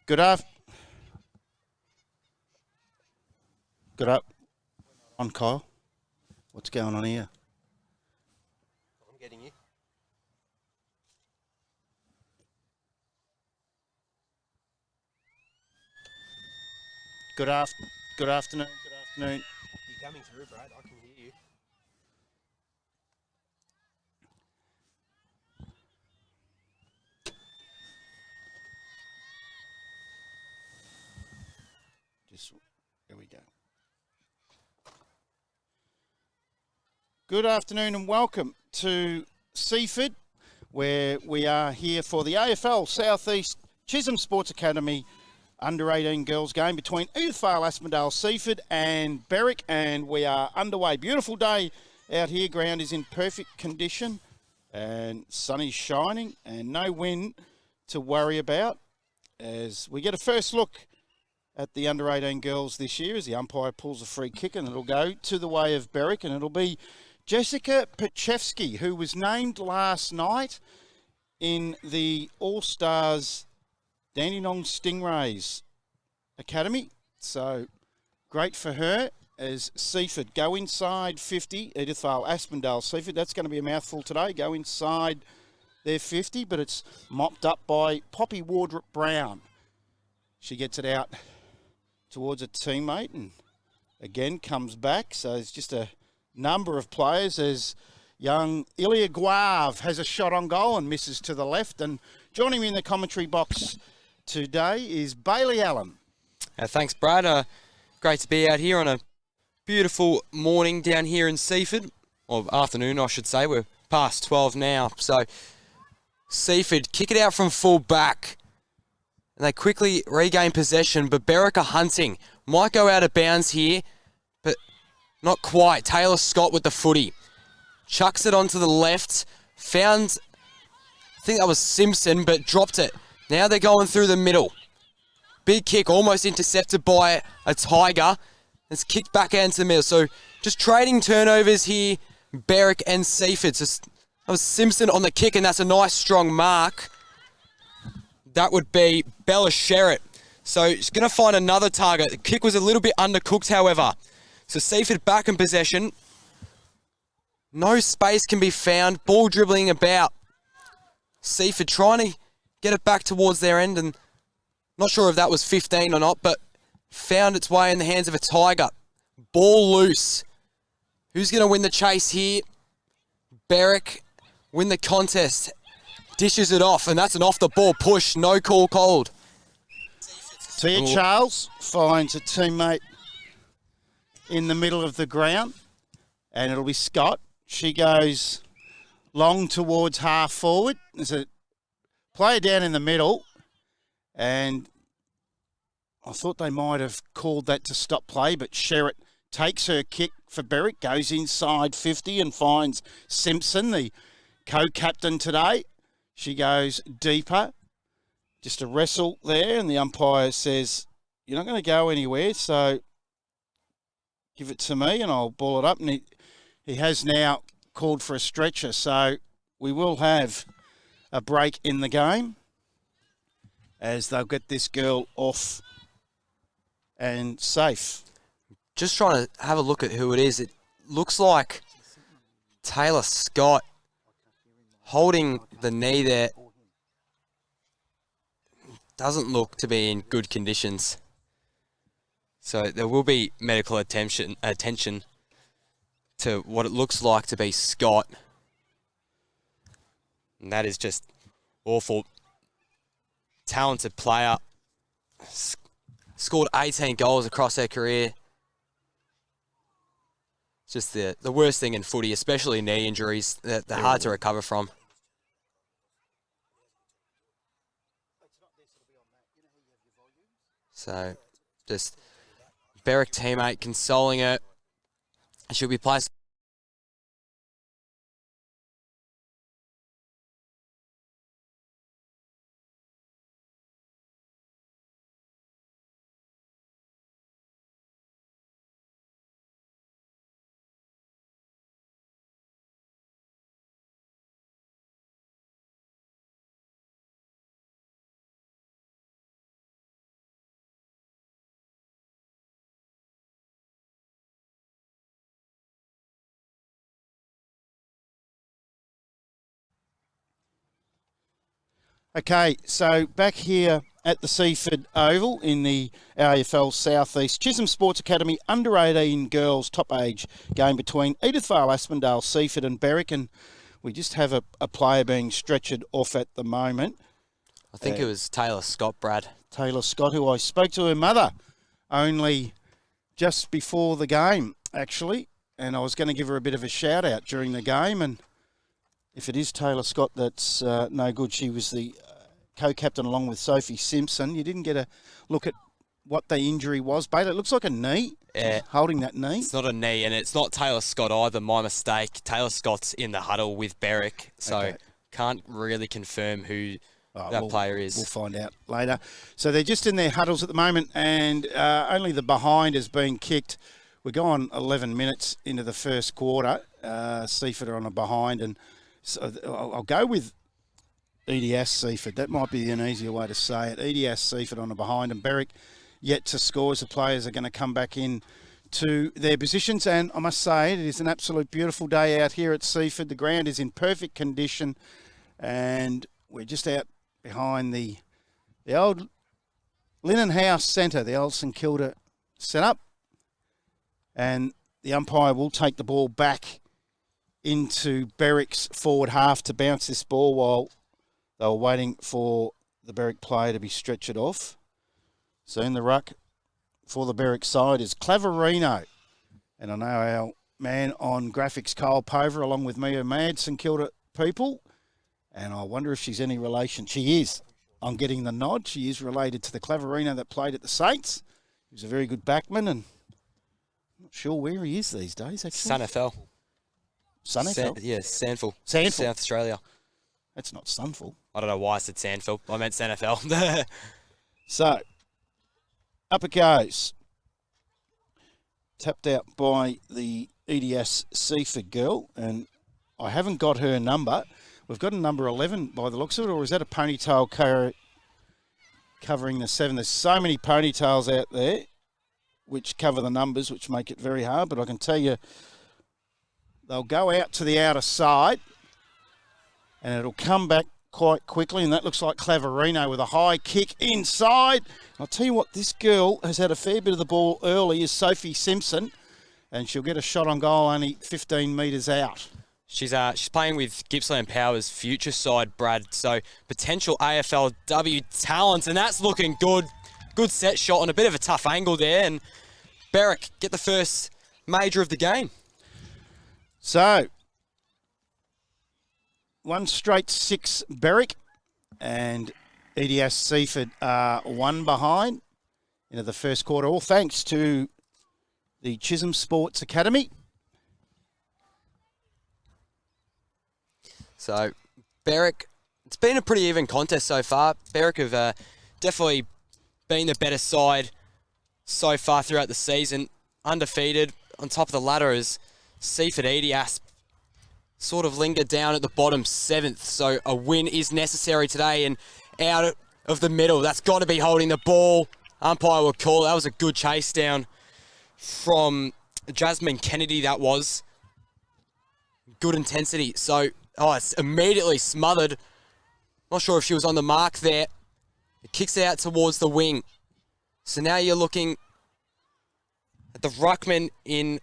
Good up. Good up. On Kyle. What's going on here? I'm getting you. Good afternoon. Good afternoon. You're coming through, Brad. I can hear you. There we go. Good afternoon and welcome to Seaford, where we are here for the AFL Southeast Chisholm Sports Academy under-18 girls game between AFLSE, Seaford and Beriwck, and we are underway. Beautiful day out here. Ground is in perfect condition and sun is shining and no wind to worry about as we get a first look at the under-18 girls this year as the umpire pulls a free kick, and it'll go to the way of Beriwck, and it'll be Jessica Pachewski, who was named last night in the All-Stars Dandenong Stingrays Academy. So great for her as Seaford go inside 50. Edith Vale, Aspendale, Seaford. That's going to be a mouthful today. Go inside their 50, but it's mopped up by Poppy Wardrop-Brown. She gets it out towards a teammate and again comes back. So it's just a number of players as young Ilya Guave has a shot on goal and misses to the left. And joining me in the commentary box today is Bailey Allen. Thanks, Brad. Great to be out here on a beautiful morning down here in Seaford, or afternoon, I should say. We're past 12 now. So Seaford kick it out from full back. And they quickly regain possession, but Beriwck are hunting. Might go out of bounds here, but not quite. Taylor Scott with the footy. Chucks it onto the left. Found, I think that was Simpson, but dropped it. Now they're going through the middle. Big kick, almost intercepted by a Tiger. It's kicked back out into the middle. So just trading turnovers here, Beriwck and Seaford. So that was Simpson on the kick, and that's a nice strong mark. That would be Bella Sherritt. So she's going to find another target. The kick was a little bit undercooked, however. So Seaford back in possession. No space can be found. Ball dribbling about. Seaford trying to get it back towards their end, and not sure if that was 15 or not, but found its way in the hands of a Tiger. Ball loose. Who's going to win the chase here? Beriwck win the contest. Dishes it off, and that's an off-the-ball push. No call called. Tia Charles finds a teammate in the middle of the ground, and it'll be Scott. She goes long towards half forward. There's a player down in the middle, and I thought they might have called that to stop play, but Sherritt takes her kick for Beriwck, goes inside 50 and finds Simpson, the co-captain today. She goes deeper. Just a wrestle there, and the umpire says, you're not going to go anywhere, so give it to me and I'll ball it up. And he has now called for a stretcher, so we will have a break in the game as they'll get this girl off and safe. Just trying to have a look at who it is. It looks like Taylor Scott holding the knee there. Doesn't look to be in good conditions. So there will be medical attention to what it looks like to be Scott. And that is just awful. Talented player. Scored 18 goals across her career. It's just the worst thing in footy, especially knee injuries. They're hard to recover from. So, just Beriwck teammate consoling her. She'll be placed Okay, so back here at the Seaford Oval in the AFL Southeast Chisholm Sports Academy under-18 girls top age game between Edithvale, Aspendale, Seaford and Beriwck, and we just have a player being stretchered off at the moment. I think it was Taylor Scott, Brad. Taylor Scott, who I spoke to her mother only just before the game, actually, and I was going to give her a bit of a shout-out during the game, and if it is Taylor Scott, that's no good. She was the co-captain along with Sophie Simpson. You didn't get a look at what the injury was, Beta. It looks like a knee. Yeah. Holding that knee. It's not a knee, and it's not Taylor Scott either. My mistake. Taylor Scott's in the huddle with Beriwck, so can't really confirm who that player is. We'll find out later. So they're just in their huddles at the moment, and only the behind is being kicked. We're going 11 minutes into the first quarter. Seaford are on a behind, and so I'll go with EDS Seaford. That might be an easier way to say it. EDS Seaford on a behind, and Beriwck yet to score as the players are going to come back in to their positions. And I must say, it is an absolute beautiful day out here at Seaford. The ground is in perfect condition, and we're just out behind the old Linen House Centre, the old St Kilda setup. And the umpire will take the ball back into Beriwck's forward half to bounce this ball while they were waiting for the Beriwck player to be stretchered off. So in the ruck for the Beriwck side is Claverino. And I know our man on graphics, Kyle Pover, along with me, are mad St Kilda people. And I wonder if she's any relation. She is. I'm getting the nod. She is related to the Claverino that played at the Saints. He was a very good backman, and I'm not sure where he is these days, actually. SANFL. SANFL? Sandful. Sandful. South Australia. That's not Sunful. I don't know why I said Sandful. I meant SANFL. So, up it goes. Tapped out by the EDS Seaford girl, and I haven't got her number. We've got a number 11 by the looks of it, or is that a ponytail covering the 7? There's so many ponytails out there which cover the numbers, which make it very hard, but I can tell you they'll go out to the outer side and it'll come back quite quickly, and that looks like Claverino with a high kick inside. I'll tell you what, this girl has had a fair bit of the ball early, is Sophie Simpson, and she'll get a shot on goal only 15 metres out. She's playing with Gippsland Power's future side, Brad. So potential AFLW talent, and that's looking good. Good set shot on a bit of a tough angle there, and Beriwck get the first major of the game. So, 1 straight 6 Beriwck, and EDS Seaford are 1 behind into the first quarter. All thanks to the Chisholm Sports Academy. So, Beriwck, it's been a pretty even contest so far. Beriwck have definitely been the better side so far throughout the season. Undefeated. On top of the ladder is Seaford EDS. Sort of lingered down at the bottom 7th. So, a win is necessary today. And out of the middle, that's got to be holding the ball. Umpire will call. That was a good chase down from Jasmine Kennedy, that was. Good intensity. So, it's immediately smothered. Not sure if she was on the mark there. It kicks it out towards the wing. So now you're looking at the ruckman in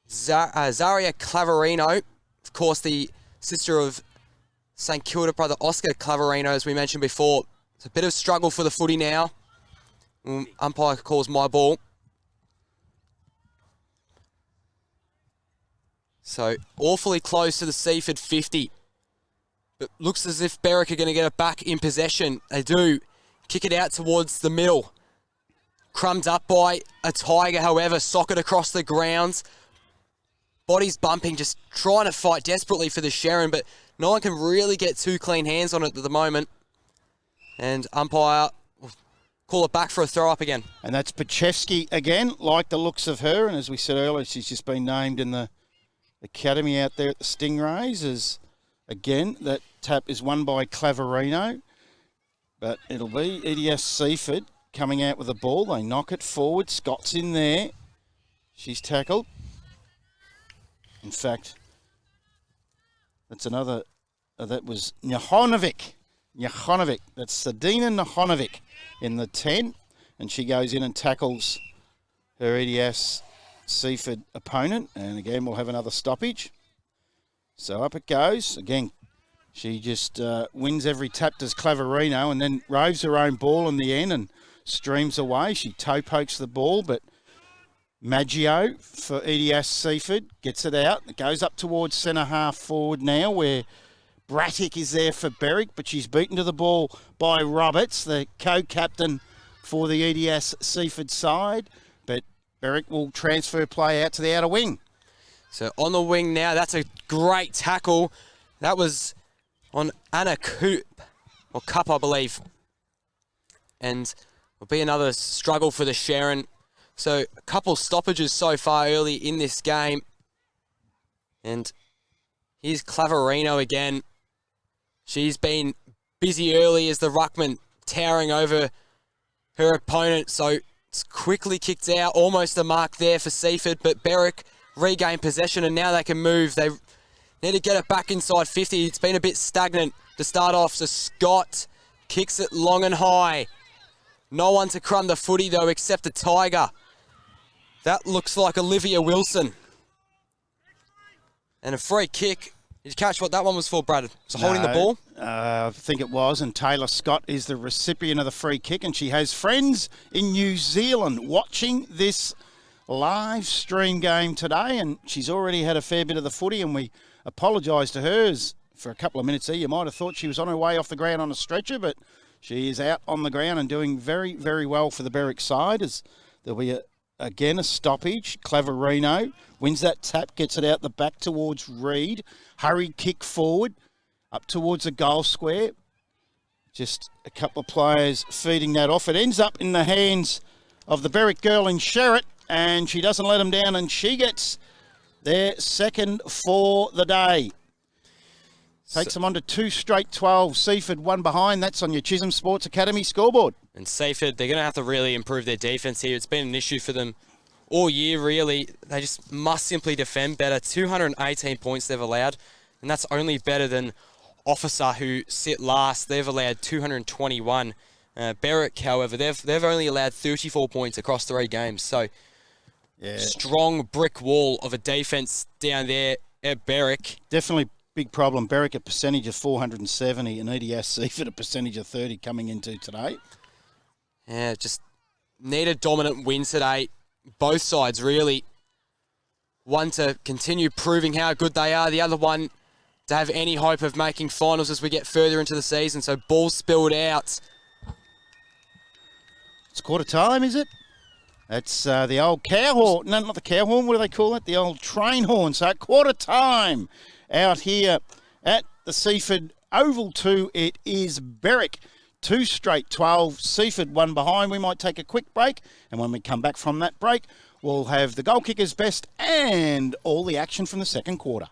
Zaria Claverino. Of course, the sister of St Kilda brother Oscar Claverino, as we mentioned before. It's a bit of struggle for the footy now. Umpire calls my ball. So, awfully close to the Seaford 50. But looks as if Beriwck are going to get it back in possession. They do. Kick it out towards the middle. Crumbed up by a Tiger, however. Socket across the grounds. Body's bumping, just trying to fight desperately for the Sharon, but no one can really get too clean hands on it at the moment. And umpire will call it back for a throw up again. And that's Pachewski again, like the looks of her. And as we said earlier, she's just been named in the academy out there at the Stingrays. As again, that tap is won by Claverino, but it'll be EDS Seaford coming out with the ball. They knock it forward. Scott's in there. She's tackled. In fact, that's another. That was Nyahonovic Nahonovic. That's Sadina Nahonovic in the 10. And she goes in and tackles her EDS Seaford opponent. And again, we'll have another stoppage. So up it goes. Again, she just wins every tap, does Clavarino, and then roves her own ball in the end and streams away. She toe pokes the ball, but Maggio for EDS Seaford gets it out. It goes up towards centre half forward now, where Brattick is there for Beriwck, but she's beaten to the ball by Roberts, the co-captain for the EDS Seaford side. But Beriwck will transfer play out to the outer wing. So on the wing now, that's a great tackle. That was on Anna Cup, I believe. And will be another struggle for the Sharon. So a couple stoppages so far early in this game. And here's Clavarino again. She's been busy early as the ruckman towering over her opponent. So it's quickly kicked out. Almost a mark there for Seaford, but Beriwck regain possession and now they can move. They need to get it back inside 50. It's been a bit stagnant to start off. So Scott kicks it long and high. No one to crumb the footy though except the Tiger. That looks like Olivia Wilson. And a free kick. Did you catch what that one was for, Brad? Was it holding the ball? I think it was, and Taylor Scott is the recipient of the free kick, and she has friends in New Zealand watching this live stream game today, and she's already had a fair bit of the footy, and we apologise to her for a couple of minutes there. You might have thought she was on her way off the ground on a stretcher, but she is out on the ground and doing very, very well for the Beriwck side, as there'll be again a stoppage. Clavarino wins that tap, gets it out the back towards Reed. Hurried kick forward, up towards the goal square. Just a couple of players feeding that off. It ends up in the hands of the Beriwck girl in Sherritt, and she doesn't let them down, and she gets their second for the day. Takes them on to 2 straight 12. Seaford one behind. That's on your Chisholm Sports Academy scoreboard. And Seaford, they're going to have to really improve their defence here. It's been an issue for them all year, really. They just must simply defend better. 218 points they've allowed, and that's only better than Officer, who sit last. They've allowed 221. Beriwck, however, they've only allowed 34 points across 3 games. So, strong brick wall of a defence down there at Beriwck. Definitely big problem. Beriwck a percentage of 470 and EDS Seaford a percentage of 30 coming into today. Yeah, just need a dominant win today. Both sides, really. One to continue proving how good they are. The other one to have any hope of making finals as we get further into the season. So ball spilled out. It's quarter time, is it? That's the old cow horn. No, not the cow horn. What do they call it? The old train horn. So quarter time out here at the Seaford Oval 2. It is Beriwck. 2 straight 12. Seaford one behind. We might take a quick break, and when we come back from that break, we'll have the goal kickers best and all the action from the second quarter.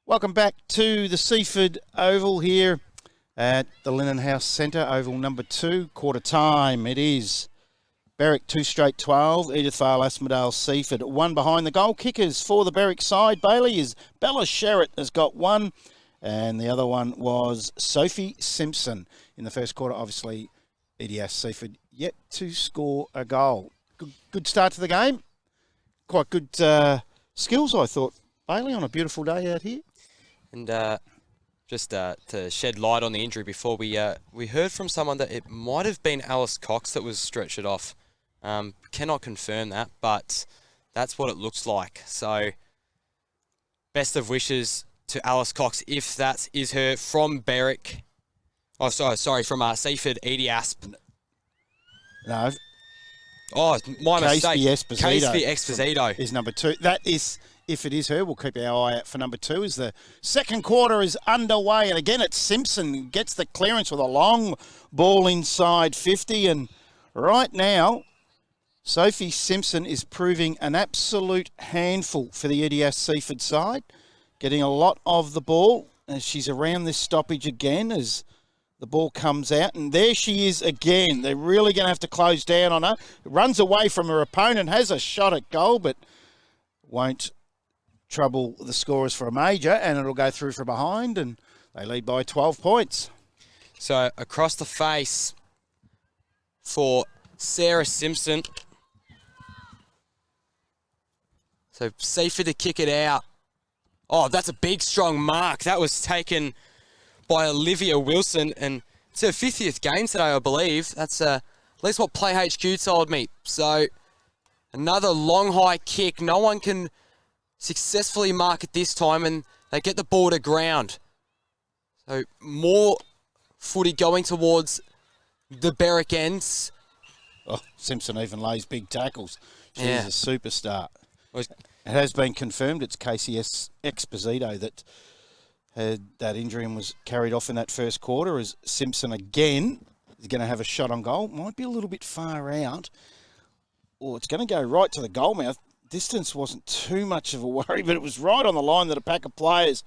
Welcome back to the Seaford Oval here at the Linen House Centre, Oval number 2, quarter time. It is Beriwck 2 straight 12, Edithvale, Asphodel, Seaford 1 behind the goal. Kickers for the Beriwck side, Bailey, is Bella Sherritt has got 1, and the other one was Sophie Simpson. In the first quarter, obviously, EDS Seaford yet to score a goal. Good start to the game. Quite good skills, I thought, Bailey, on a beautiful day out here. And just to shed light on the injury before, we heard from someone that it might have been Alice Cox that was stretched off. Cannot confirm that, but that's what it looks like. So best of wishes to Alice Cox if that is her from Beriwck. Oh, sorry, from Seaford EDASP. No. Oh, my mistake. Casey Esposito is number 2. That is... If it is her, we'll keep our eye out for number 2 as the second quarter is underway. And again, it's Simpson gets the clearance with a long ball inside 50. And right now, Sophie Simpson is proving an absolute handful for the EDS Seaford side, getting a lot of the ball as she's around this stoppage again as the ball comes out. And there she is again. They're really going to have to close down on her. Runs away from her opponent, has a shot at goal, but won't trouble the scorers for a major, and it'll go through from behind, and they lead by 12 points. So across the face for Sarah Simpson. So Seaford to kick it out. Oh, that's a big, strong mark. That was taken by Olivia Wilson, and it's her 50th game today, I believe. That's at least what Play HQ told me. So another long, high kick. No one can successfully mark it this time, and they get the ball to ground. So more footy going towards the Beriwck ends. Oh, Simpson even lays big tackles. She's Yeah. a superstar. It has been confirmed it's Casey Esposito that had that injury and was carried off in that first quarter, as Simpson again is going to have a shot on goal. Might be a little bit far out. Or it's going to go right to the goal mouth. Distance wasn't too much of a worry, but it was right on the line that a pack of players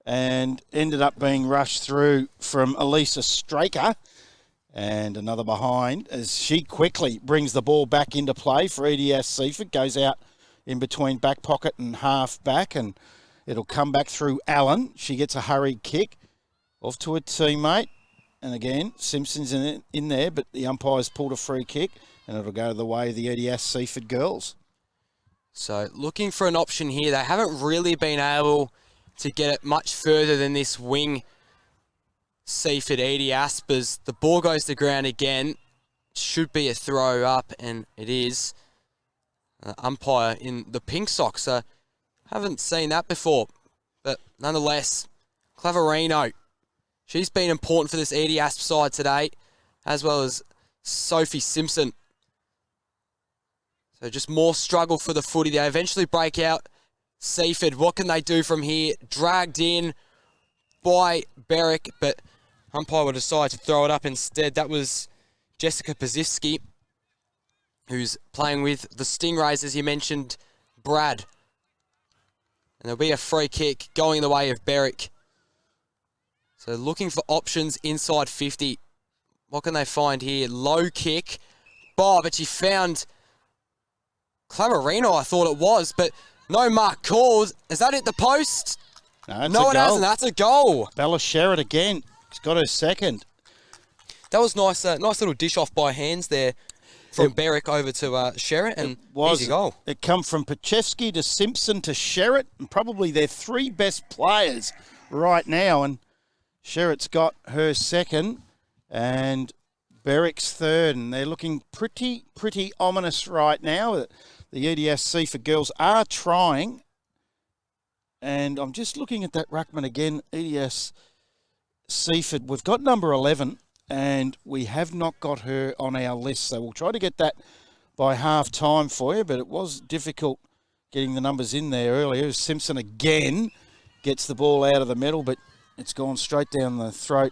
and ended up being rushed through from Elisa Straker, and another behind as she quickly brings the ball back into play for EDS Seaford. Goes out in between back pocket and half back, and it'll come back through Allen. She gets a hurried kick off to a teammate, and again Simpson's in there, but the umpire's pulled a free kick, and it'll go the way of the EDS Seaford girls. So looking for an option here. They haven't really been able to get it much further than this wing Seaford Edie Aspers. The ball goes to ground again. Should be a throw up, and it is. Umpire in the pink socks. Haven't seen that before, but nonetheless, Clavarino. She's been important for this Edie Asp side today, as well as Sophie Simpson. So just more struggle for the footy. They eventually break out. Seaford, what can they do from here? Dragged in by Beriwck, but umpire will decide to throw it up instead. That was Jessica Pazifsky, who's playing with the Stingrays, as you mentioned, Brad. And there'll be a free kick going the way of Beriwck. So looking for options inside 50. What can they find here? Low kick. But she found Clavarino, I thought it was, but no mark called. Has that hit the post? No, it hasn't. That's a goal. Bella Sherritt again. She's got her second. That was nice. Nice little dish off by hands there from Beriwck over to Sherritt, and easy goal. It come from Pachevsky to Simpson to Sherritt, and probably their 3 best players right now. And Sherritt's got her second, and Beriwck's third, and they're looking pretty ominous right now. The EDS Seaford girls are trying, and I'm just looking at that ruckman again. EDS Seaford, we've got number 11, and we have not got her on our list, so we'll try to get that by half time for you, but it was difficult getting the numbers in there earlier. Simpson again gets the ball out of the middle, but it's gone straight down the throat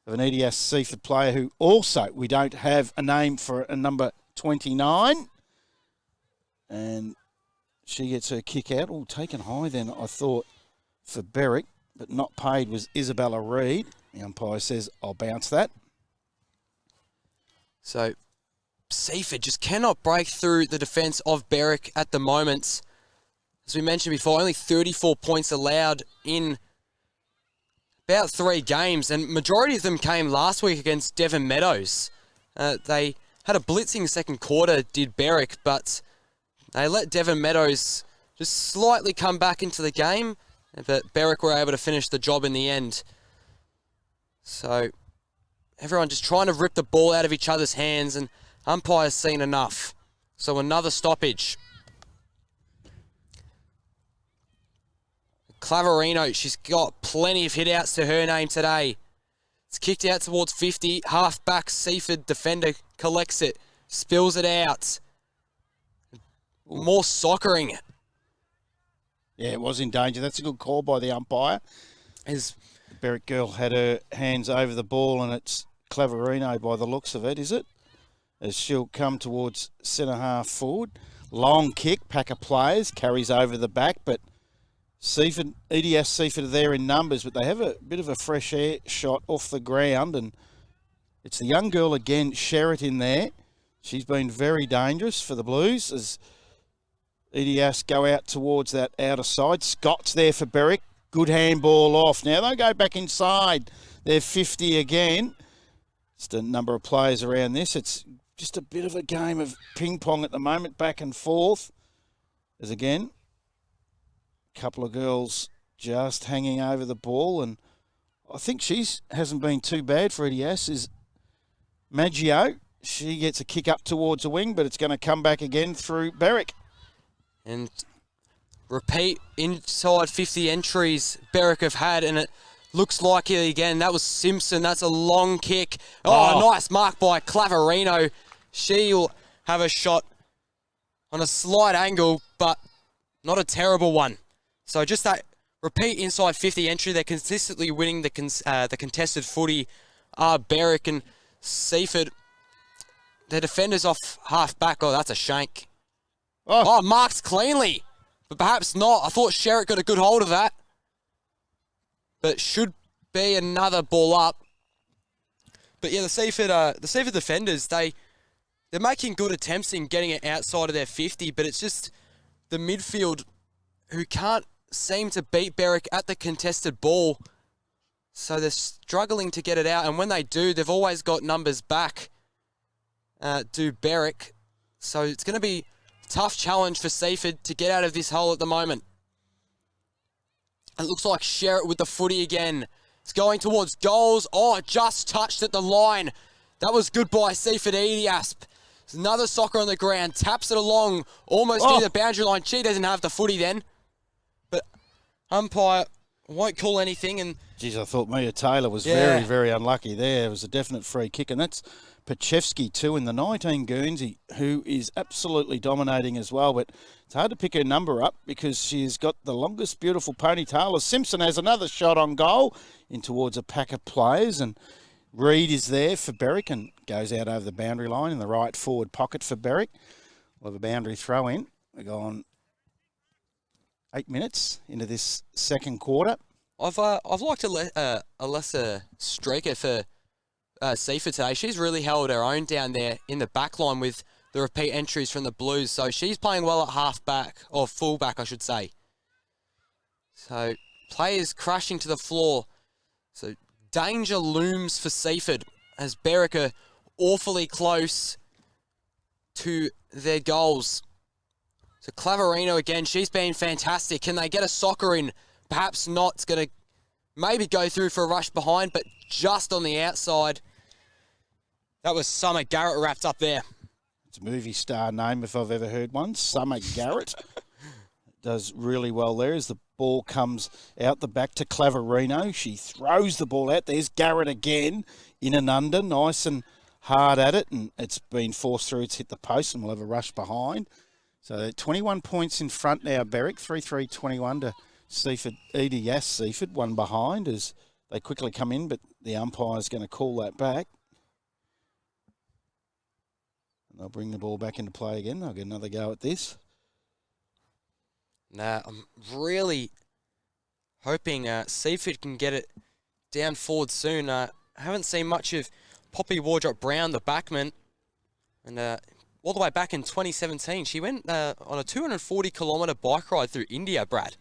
of an EDS Seaford player who also, we don't have a name for a number 29. And she gets her kick out. Oh, taken high then, I thought, for Beriwck, but not paid was Isabella Reid. The umpire says, I'll bounce that. So Seaford just cannot break through the defence of Beriwck at the moment. As we mentioned before, only 34 points allowed in about 3 games, and majority of them came last week against Devon Meadows. They had a blitzing second quarter, did Beriwck, but they let Devon Meadows just slightly come back into the game, but Beriwck were able to finish the job in the end. So everyone just trying to rip the ball out of each other's hands, and umpire's seen enough. So another stoppage. Clavarino, she's got plenty of hit-outs to her name today. It's kicked out towards 50. Half-back Seaford defender collects it, spills it out. More soccering. Yeah, it was in danger. That's a good call by the umpire. As The Beriwck girl had her hands over the ball, and it's Clavarino by the looks of it, is it? As she'll come towards centre half forward. Long kick, pack of players, carries over the back, but Seaford, EDS Seaford are there in numbers, but they have a bit of a fresh air shot off the ground, and it's the young girl again, Sherritt, in there. She's been very dangerous for the Blues as EDS go out towards that outer side. Scott's there for Beriwck. Good handball off. Now they'll go back inside. They're 50 again. Just a number of players around this. It's just a bit of a game of ping pong at the moment, back and forth. As again, a couple of girls just hanging over the ball, and I think she's hasn't been too bad for EDS. Is Maggio. She gets a kick up towards the wing, but it's going to come back again through Beriwck. And repeat inside 50 entries Beriwck have had, and it looks like it again. That was Simpson. That's a long kick. Oh, nice mark by Clavarino. She'll have a shot on a slight angle, but not a terrible one. So just that repeat inside 50 entry. They're consistently winning the contested footy. Beriwck and Seaford. The defenders off half back. Oh, that's a shank. Oh, marked cleanly, but perhaps not. I thought Sherritt got a good hold of that, but should be another ball up. But yeah, the Seaford defenders, they're making good attempts in getting it outside of their 50, but it's just the midfield who can't seem to beat Beriwck at the contested ball. So they're struggling to get it out, and when they do, they've always got numbers back. Do Beriwck. So it's going to be a tough challenge for Seaford to get out of this hole at the moment. It looks like Sherritt with the footy again. It's going towards goals. Oh, it just touched at the line. That was good by Seaford Ediasp. There's another soccer on the ground. Taps it along, almost near the boundary line. She doesn't have the footy then. But umpire won't call anything. And geez, I thought Mia Taylor was very, very unlucky there. It was a definite free kick, and that's Pachevsky too in the 19 Guernsey, who is absolutely dominating as well. But it's hard to pick her number up because she's got the longest beautiful ponytail. As Simpson has another shot on goal in towards a pack of players, and Reid is there for Beriwck and goes out over the boundary line in the right forward pocket for Beriwck. We'll have a boundary throw in. We're going 8 minutes into this second quarter. I've liked Alessa Streaker for Seaford today. She's really held her own down there in the back line with the repeat entries from the Blues. So she's playing well at half back, or full back, I should say. So players crashing to the floor. So danger looms for Seaford as Beriwck are awfully close to their goals. So Clavarino again, she's been fantastic. Can they get a soccer in? Perhaps not. It's going to maybe go through for a rush behind, but just on the outside. That was Summer Garrett wrapped up there. It's a movie star name if I've ever heard one. Summer Garrett does really well there as the ball comes out the back to Clavarino. She throws the ball out. There's Garrett again in and under, nice and hard at it, and it's been forced through. It's hit the post, and we'll have a rush behind. So 21 points in front now, Beriwck. 3-3-21 to Seaford. EDS Seaford, one behind as they quickly come in, but the umpire's going to call that back. And they'll bring the ball back into play again. They'll get another go at this. Nah, I'm really hoping Seaford can get it down forward soon. Haven't seen much of Poppy Wardrop Brown, the backman, and all the way back in 2017, she went on a 240-kilometre bike ride through India, Brad,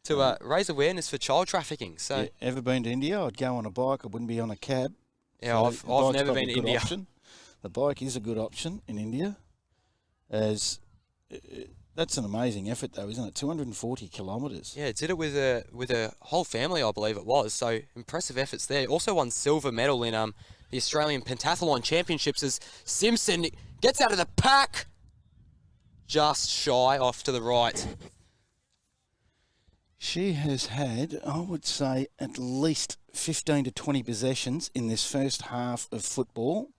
to raise awareness for child trafficking. So, Yeah, ever been to India? I'd go on a bike. I wouldn't be on a cab. yeah, So I've the bike's never probably been a to good India. option. The bike is a good option in India, as that's an amazing effort, though, isn't it? 240 kilometres. Yeah, did it with a whole family, I believe it was. So impressive efforts there. Also won silver medal in the Australian Pentathlon Championships as Simpson gets out of the pack, just shy off to the right. She has had, I would say, at least 15 to 20 possessions in this first half of football,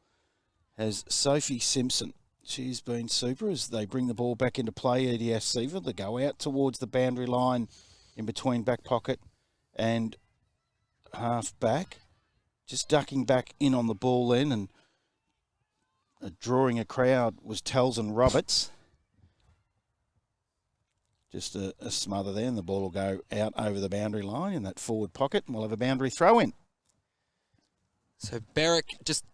has Sophie Simpson. She's been super as they bring the ball back into play, EDS Seaford. They go out towards the boundary line in between back pocket and half back. Just ducking back in on the ball then and drawing a crowd was Telson Roberts. Just a smother there, and the ball will go out over the boundary line in that forward pocket, and we'll have a boundary throw in. So Beriwck just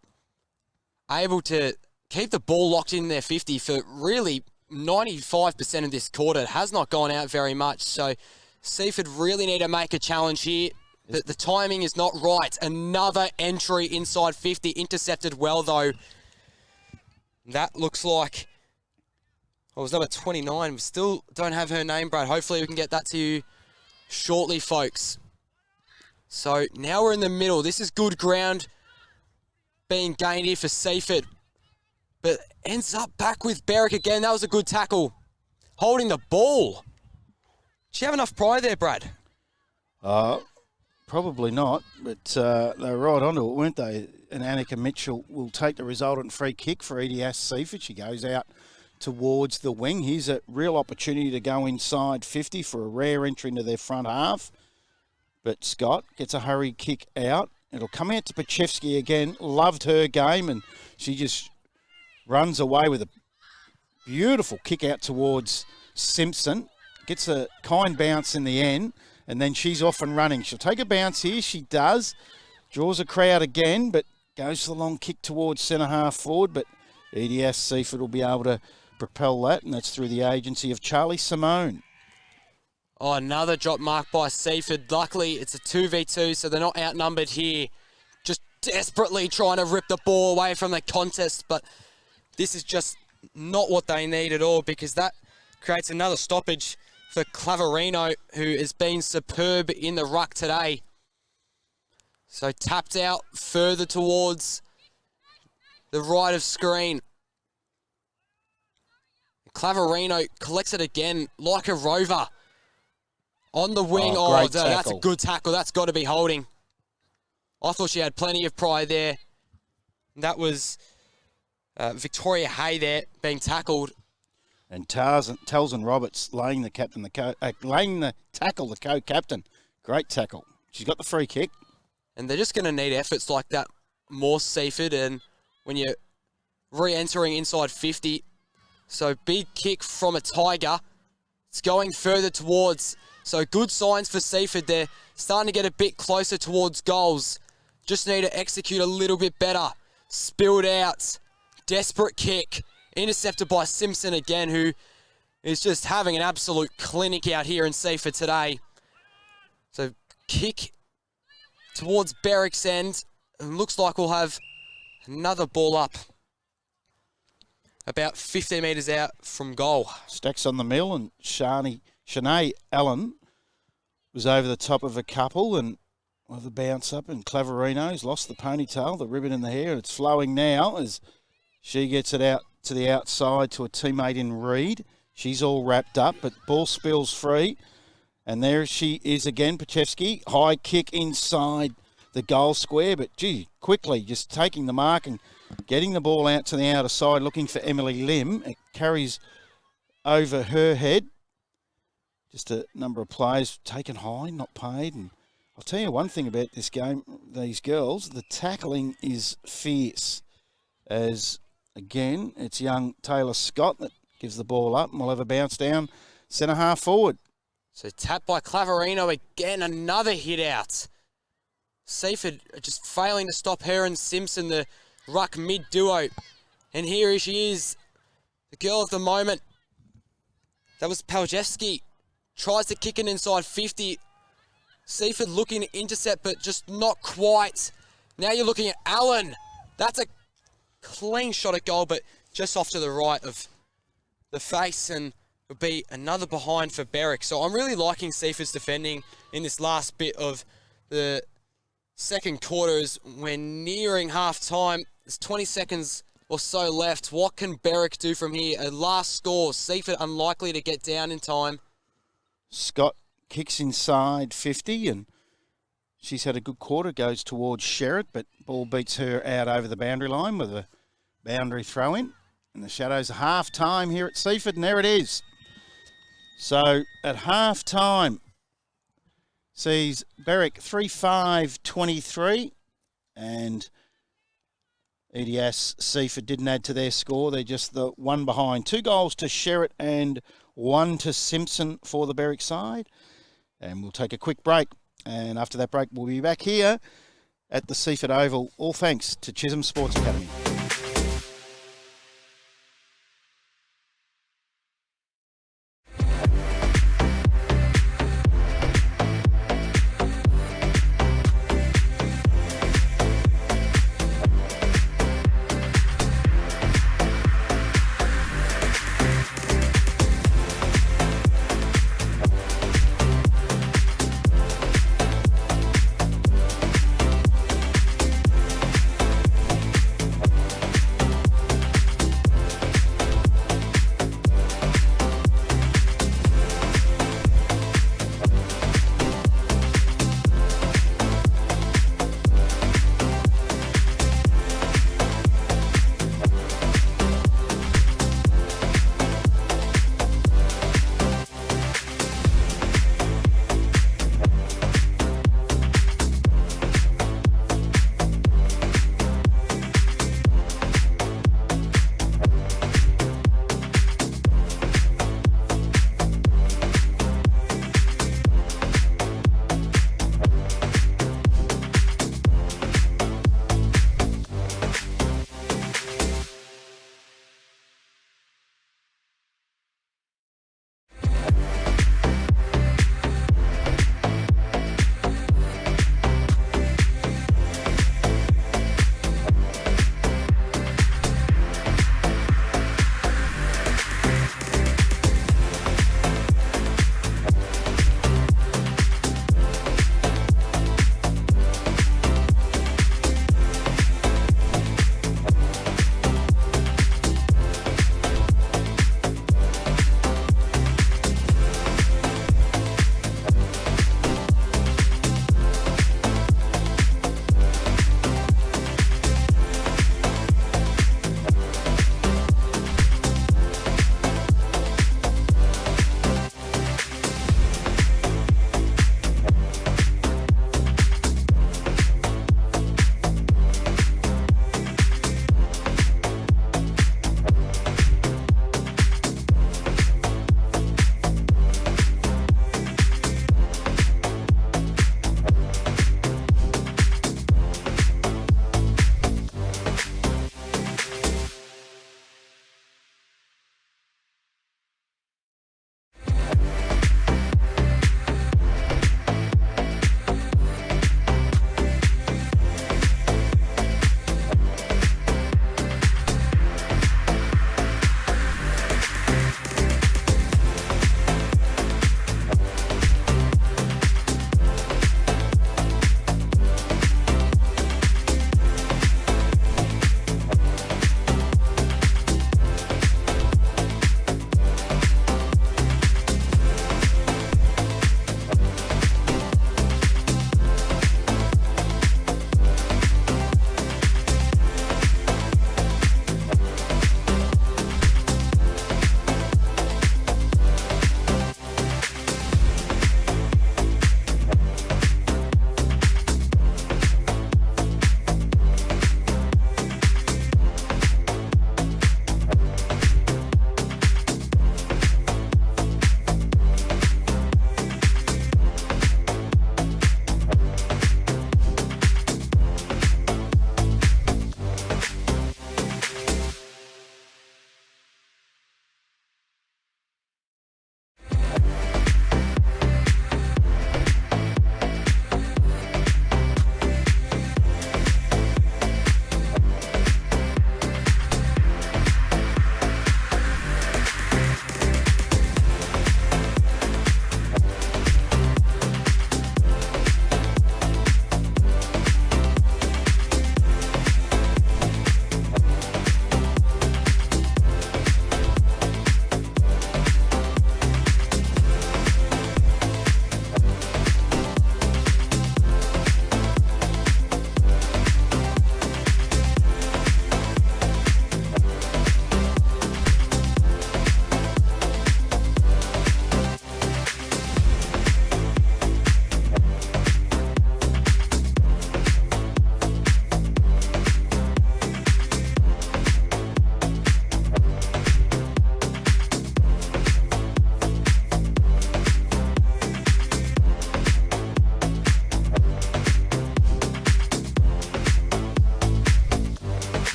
able to keep the ball locked in their 50 for really 95% of this quarter. It has not gone out very much, so Seaford really need to make a challenge here. But the timing is not right. Another entry inside 50, intercepted well though. That looks like... Well, it was number 29. We still don't have her name, Brad. Hopefully we can get that to you shortly, folks. So now we're in the middle. This is good ground being gained here for Seaford. But ends up back with Beriwck again. That was a good tackle. Holding the ball. Did she have enough pride there, Brad? Probably not, but they were right onto it, weren't they? And Annika Mitchell will take the resultant free kick for EDS Seaford. She goes out towards the wing. Here's a real opportunity to go inside 50 for a rare entry into their front half. But Scott gets a hurry kick out. It'll come out to Pachevsky again. Loved her game, and she just runs away with a beautiful kick out towards Simpson. Gets a kind bounce in the end, and then she's off and running. She'll take a bounce here. She does. Draws a crowd again, but goes for the long kick towards centre half forward. But EDS Seaford will be able to propel that, and that's through the agency of Charlie Simone. Oh, another drop mark by Seaford. Luckily, it's a 2v2, so they're not outnumbered here. Just desperately trying to rip the ball away from the contest, but this is just not what they need at all, because that creates another stoppage for Clavarino, who has been superb in the ruck today. So tapped out further towards the right of screen. Clavarino collects it again like a rover. On the wing. Great that's a tackle. good tackle. That's got to be holding. I thought she had plenty of pride there. That was Victoria Hay there being tackled. And Telson Roberts laying the tackle, the co-captain. Great tackle. She's got the free kick. And they're just going to need efforts like that more, Seaford. And when you're re-entering inside 50, so big kick from a Tiger. It's going further towards. So good signs for Seaford there. Starting to get a bit closer towards goals. Just need to execute a little bit better. Spilled out. Desperate kick. Intercepted by Simpson again, who is just having an absolute clinic out here in Seaford today. So kick towards Beriwck's end. And looks like we'll have another ball up. About 15 metres out from goal. Stacks on the mill, and Shanae Allen was over the top of a couple, and with the bounce up, and Clavarino's lost the ponytail, the ribbon in the hair, and it's flowing now as she gets it out to the outside to a teammate in Reed. She's all wrapped up, but ball spills free, and there she is again, Pachevsky. High kick inside the goal square, but gee, quickly just taking the mark and getting the ball out to the outer side, looking for Emily Lim. It carries over her head. Just a number of players taken high, not paid. And I'll tell you one thing about this game, these girls, the tackling is fierce. As, again, it's young Taylor Scott that gives the ball up, and we'll have a bounce down centre half forward. So tapped by Clavarino again, another hit out. Seaford just failing to stop her and Simpson, the ruck mid duo. And here she is, the girl of the moment. That was Paljewski. Tries to kick it inside 50. Seaford looking to intercept, but just not quite. Now you're looking at Allen. That's a clean shot at goal, but just off to the right of the face, and would be another behind for Beriwck. So I'm really liking Seaford's defending in this last bit of the second quarter as we're nearing half time. There's 20 seconds or so left. What can Beriwck do from here? A last score. Seaford unlikely to get down in time. Scott kicks inside 50, and she's had a good quarter, goes towards Sherritt, but ball beats her out over the boundary line with a boundary throw-in. In the shadows of half-time here at Seaford, and there it is. So at half-time, sees Beriwck 3-5-23, and EDS Seaford didn't add to their score. They're just the one behind. 2 goals to Sherritt and 1 to Simpson for the Beriwck side. And we'll take a quick break. And after that break, we'll be back here at the Seaford Oval, all thanks to Chisholm Sports Academy.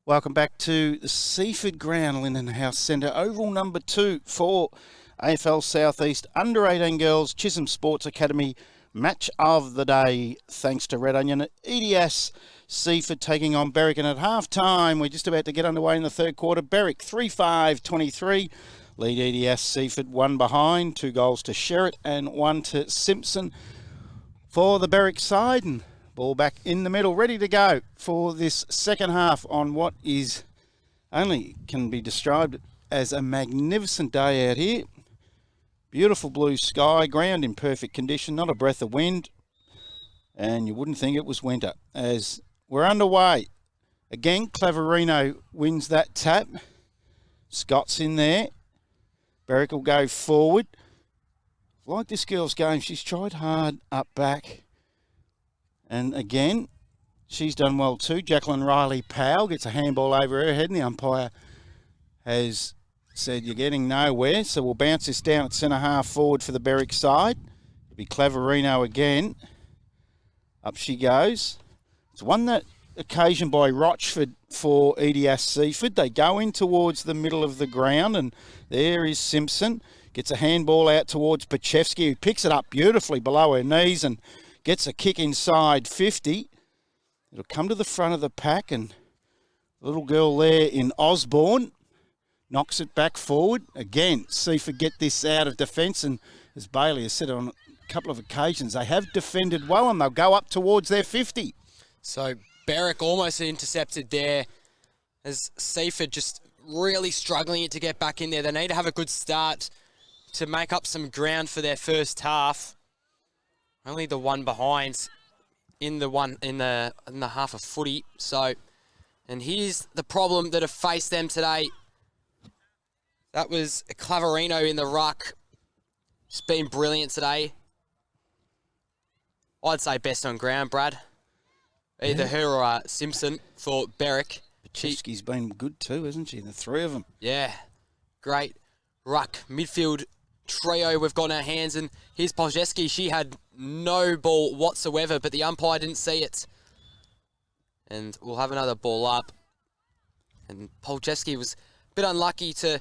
Welcome back to the Seaford Ground, Linden House Centre, oval number 2 for AFL Southeast Under-18 Girls Chisholm Sports Academy match of the day. Thanks to Red Onion. EDS Seaford taking on Beriwck, and at half-time, we're just about to get underway in the third quarter. Beriwck 3-5-23. Lead EDS Seaford 1 behind, 2 goals to Sherritt and 1 to Simpson for the Beriwck side. And ball back in the middle, ready to go for this second half on what is only can be described as a magnificent day out here. Beautiful blue sky, ground in perfect condition, not a breath of wind, and you wouldn't think it was winter. As we're underway, again, Claverino wins that tap. Scott's in there. Beriwck will go forward. Like this girl's game, she's tried hard up back. And again, she's done well too. Jacqueline Riley-Powell gets a handball over her head, and the umpire has said you're getting nowhere. So we'll bounce this down at centre-half forward for the Beriwck side. It'll be Claverino again. Up she goes. It's won that occasion by Rochford for EDS Seaford. They go in towards the middle of the ground, and there is Simpson. Gets a handball out towards Pachevsky, who picks it up beautifully below her knees and gets a kick inside 50. It'll come to the front of the pack, and the little girl there in Osborne knocks it back forward. Again, Seaford get this out of defence, and as Bailey has said on a couple of occasions, they have defended well, and they'll go up towards their 50. So Beriwck almost intercepted there, as Seaford just really struggling to get back in there. They need to have a good start to make up some ground for their first half. Only the one behind in the half of footy. So, and here's the problem that have faced them today. That was Claverino in the ruck. Just been brilliant today. I'd say best on ground, Brad. Either her or Simpson for Beriwck. Pachevsky's been good too, hasn't she? The three of them. Yeah, great ruck midfield trio we've got in our hands, and here's Poljeski. She had no ball whatsoever, but the umpire didn't see it. And we'll have another ball up. And Poljeski was a bit unlucky to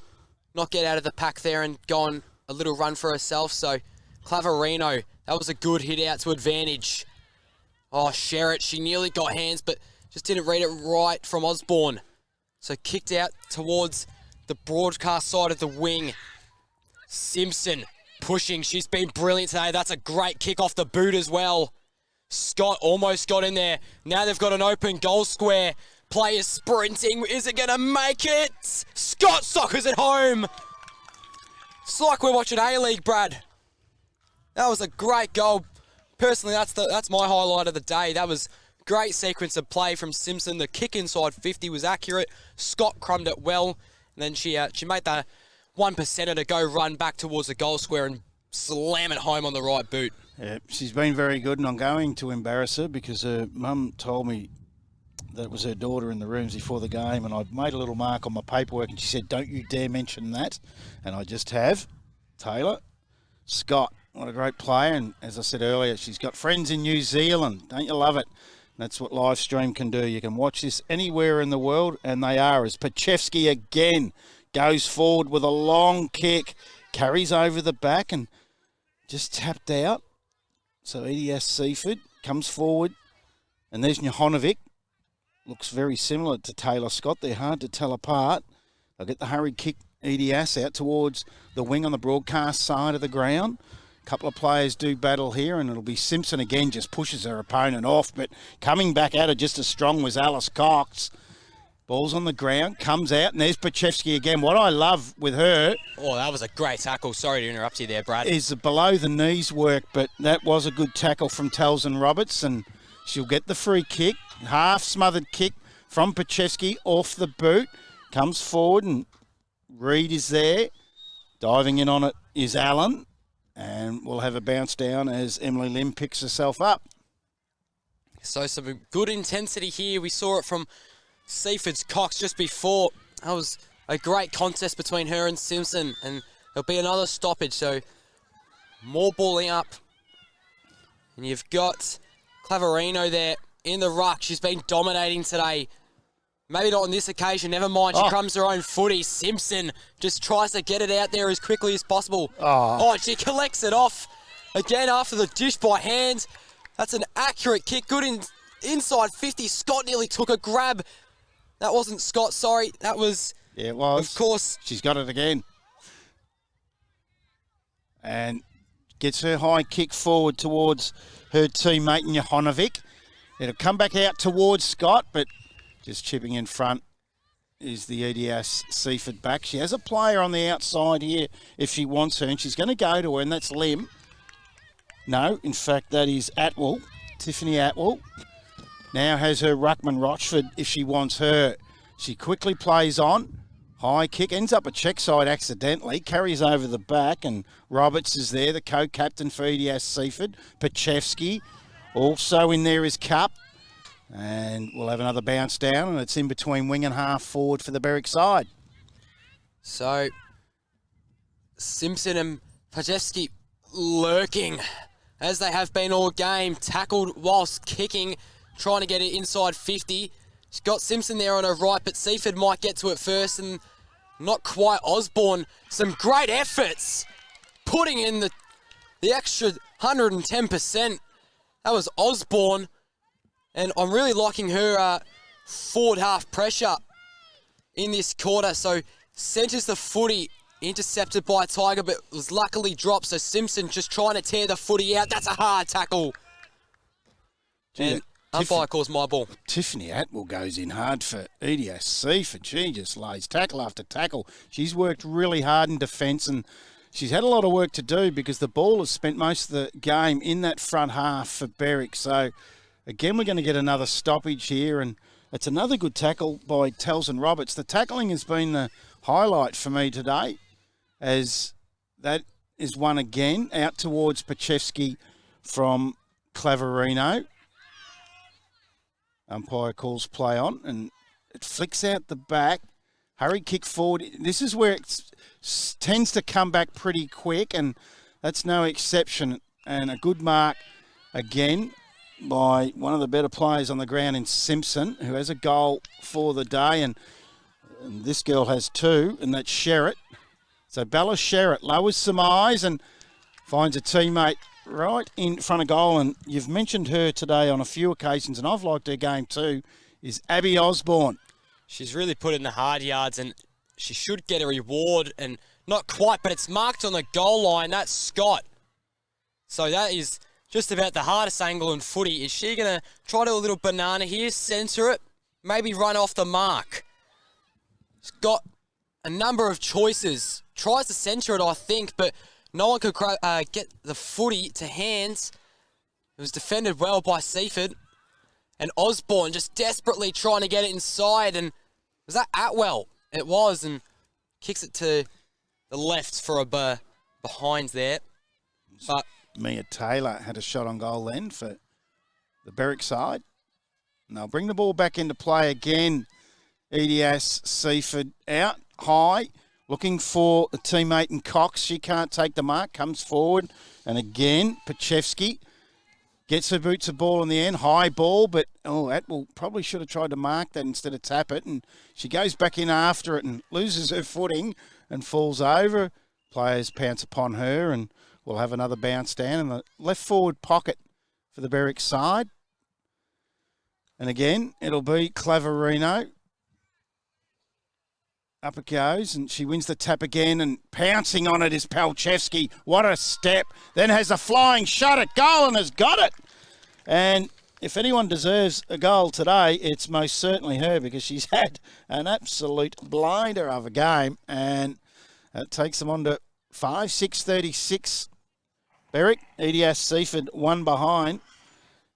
not get out of the pack there and go on a little run for herself. So Claverino, that was a good hit out to advantage. Oh, Sherritt, she nearly got hands, but just didn't read it right from Osborne. So kicked out towards the broadcast side of the wing. Simpson pushing. She's been brilliant today. That's a great kick off the boot as well. Scott almost got in there. Now they've got an open goal square. Players sprinting. Is it going to make it? Scott soccers it home. It's like we're watching A-League, Brad. That was a great goal. Personally, that's my highlight of the day. That was great sequence of play from Simpson. The kick inside 50 was accurate. Scott crumbed it well. And then she made the 1%er to go run back towards the goal square and slam it home on the right boot. Yeah, she's been very good, and I'm going to embarrass her because her mum told me that it was her daughter in the rooms before the game, and I made a little mark on my paperwork, and she said, don't you dare mention that. And I just have. Taylor Scott, what a great player, and as I said earlier, she's got friends in New Zealand. Don't you love it? That's what live stream can do. You can watch this anywhere in the world, and they are. As Pachevsky again goes forward with a long kick, carries over the back and just tapped out. So EDS Seaford comes forward, and there's Johonovic. Looks very similar to Taylor Scott. They're hard to tell apart. They'll get the hurried kick EDS out towards the wing on the broadcast side of the ground. A couple of players do battle here, and it'll be Simpson again, just pushes her opponent off, but coming back at her just as strong was Alice Cox. Ball's on the ground, comes out, and there's Pachevsky again. What I love with her... Oh, that was a great tackle. Sorry to interrupt you there, Brad. ...is the below-the-knees work, but that was a good tackle from Telson Roberts, and she'll get the free kick. Half-smothered kick from Pachevsky off the boot. Comes forward, and Reed is there. Diving in on it is Allen, and we'll have a bounce down as Emily Lim picks herself up. So some good intensity here. We saw it from Seaford's Cox just before. That was a great contest between her and Simpson, and there'll be another stoppage, so more balling up. And you've got Claverino there in the ruck. She's been dominating today. Maybe not on this occasion. Never mind. She Oh. crumbs her own footy. Simpson just tries to get it out there as quickly as possible. Oh. She collects it off again after the dish by hand. That's an accurate kick. Good inside 50. Scott nearly took a grab. That wasn't Scott, sorry. That was, Yeah, it was. of course. She's got it again. And gets her high kick forward towards her teammate Johonovic. It'll come back out towards Scott, but just chipping in front is the EDS Seaford back. She has a player on the outside here if she wants her, and she's going to go to her, and that's Lim. No, in fact, that is Atwell, Tiffany Atwell. Now has her ruckman Rochford if she wants her. She quickly plays on. High kick, ends up a check side accidentally, carries over the back, and Roberts is there, the co-captain for EDS Seaford. Pachevsky also in there is Cup. And we'll have another bounce down, and it's in between wing and half forward for the Beriwck side. So, Simpson and Pachevsky lurking, as they have been all game. Tackled whilst kicking, trying to get it inside 50. She's got Simpson there on her right, but Seaford might get to it first, and not quite. Osborne, some great efforts, putting in the extra 110%. That was Osborne, and I'm really liking her forward half pressure in this quarter. So centres the footy, intercepted by Tiger, but was luckily dropped. So Simpson just trying to tear the footy out. That's a hard tackle. And umpire calls my ball. Tiffany Atwell goes in hard for EDS Seaford. She just lays tackle after tackle. She's worked really hard in defence, and she's had a lot of work to do because the ball has spent most of the game in that front half for Beriwck. So, again, we're going to get another stoppage here, and it's another good tackle by Telson Roberts. The tackling has been the highlight for me today, as that is one again out towards Pachevsky from Claverino. Umpire calls play on, and it flicks out the back. Hurry kick forward. This is where it tends to come back pretty quick, and that's no exception. And a good mark again by one of the better players on the ground in Simpson, who has a goal for the day, and this girl has two, and that's Sherritt. So Bella Sherritt lowers some eyes and finds a teammate right in front of goal, and you've mentioned her today on a few occasions, and I've liked her game too, is Abby Osborne. She's really put in the hard yards, and she should get a reward, and not quite, but it's marked on the goal line. That's Scott. So that is just about the hardest angle in footy. Is she going to try to do a little banana here, centre it, maybe run off the mark? She's got a number of choices. Tries to centre it, I think, but no one could get the footy to hands. It was defended well by Seaford. And Osborne just desperately trying to get it inside. And was that Atwell? It was, and kicks it to the left for a behind there. But Mia Taylor had a shot on goal then for the Beriwck side. And they'll bring the ball back into play again. EDS Seaford out high, looking for a teammate in Cox. She can't take the mark, comes forward. And again, Pachevsky gets her boots of ball in the end. High ball, but Atwell probably should have tried to mark that instead of tap it. And she goes back in after it and loses her footing and falls over. Players pounce upon her, and we'll have another bounce down in the left forward pocket for the Beriwck side. And again, it'll be Claverino. Up it goes, and she wins the tap again, and pouncing on it is Palchevsky. What a step. Then has a flying shot at goal and has got it. And if anyone deserves a goal today, it's most certainly her, because she's had an absolute blinder of a game, and it takes them on to 5-6-36. Beriwck, EDS Seaford, one behind.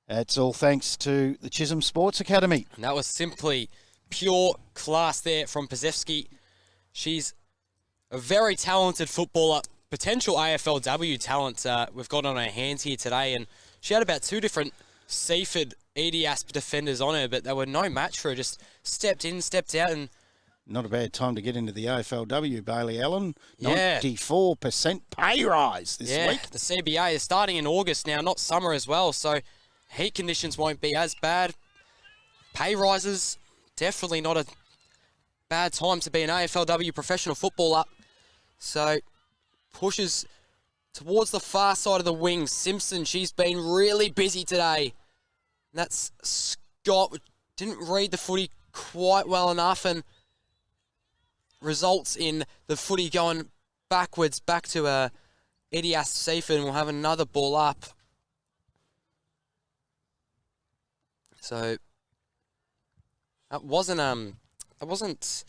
That's all thanks to the Chisholm Sports Academy. And that was simply pure class there from Pachevsky. She's a very talented footballer, potential AFLW talent we've got on our hands here today. And she had about two different Seaford EDS defenders on her, but they were no match for her. Just stepped in, stepped out, and not a bad time to get into the AFLW, Bailey Allen. Yeah. 94% pay rise this week. The CBA is starting in August now, not summer as well, so heat conditions won't be as bad. Pay rises definitely not a bad time to be an AFLW professional footballer. So pushes towards the far side of the wing. Simpson, she's been really busy today. And that's Scott. Didn't read the footy quite well enough and results in the footy going backwards back to Idias Seaford, and we'll have another ball up. So that wasn't Claverino.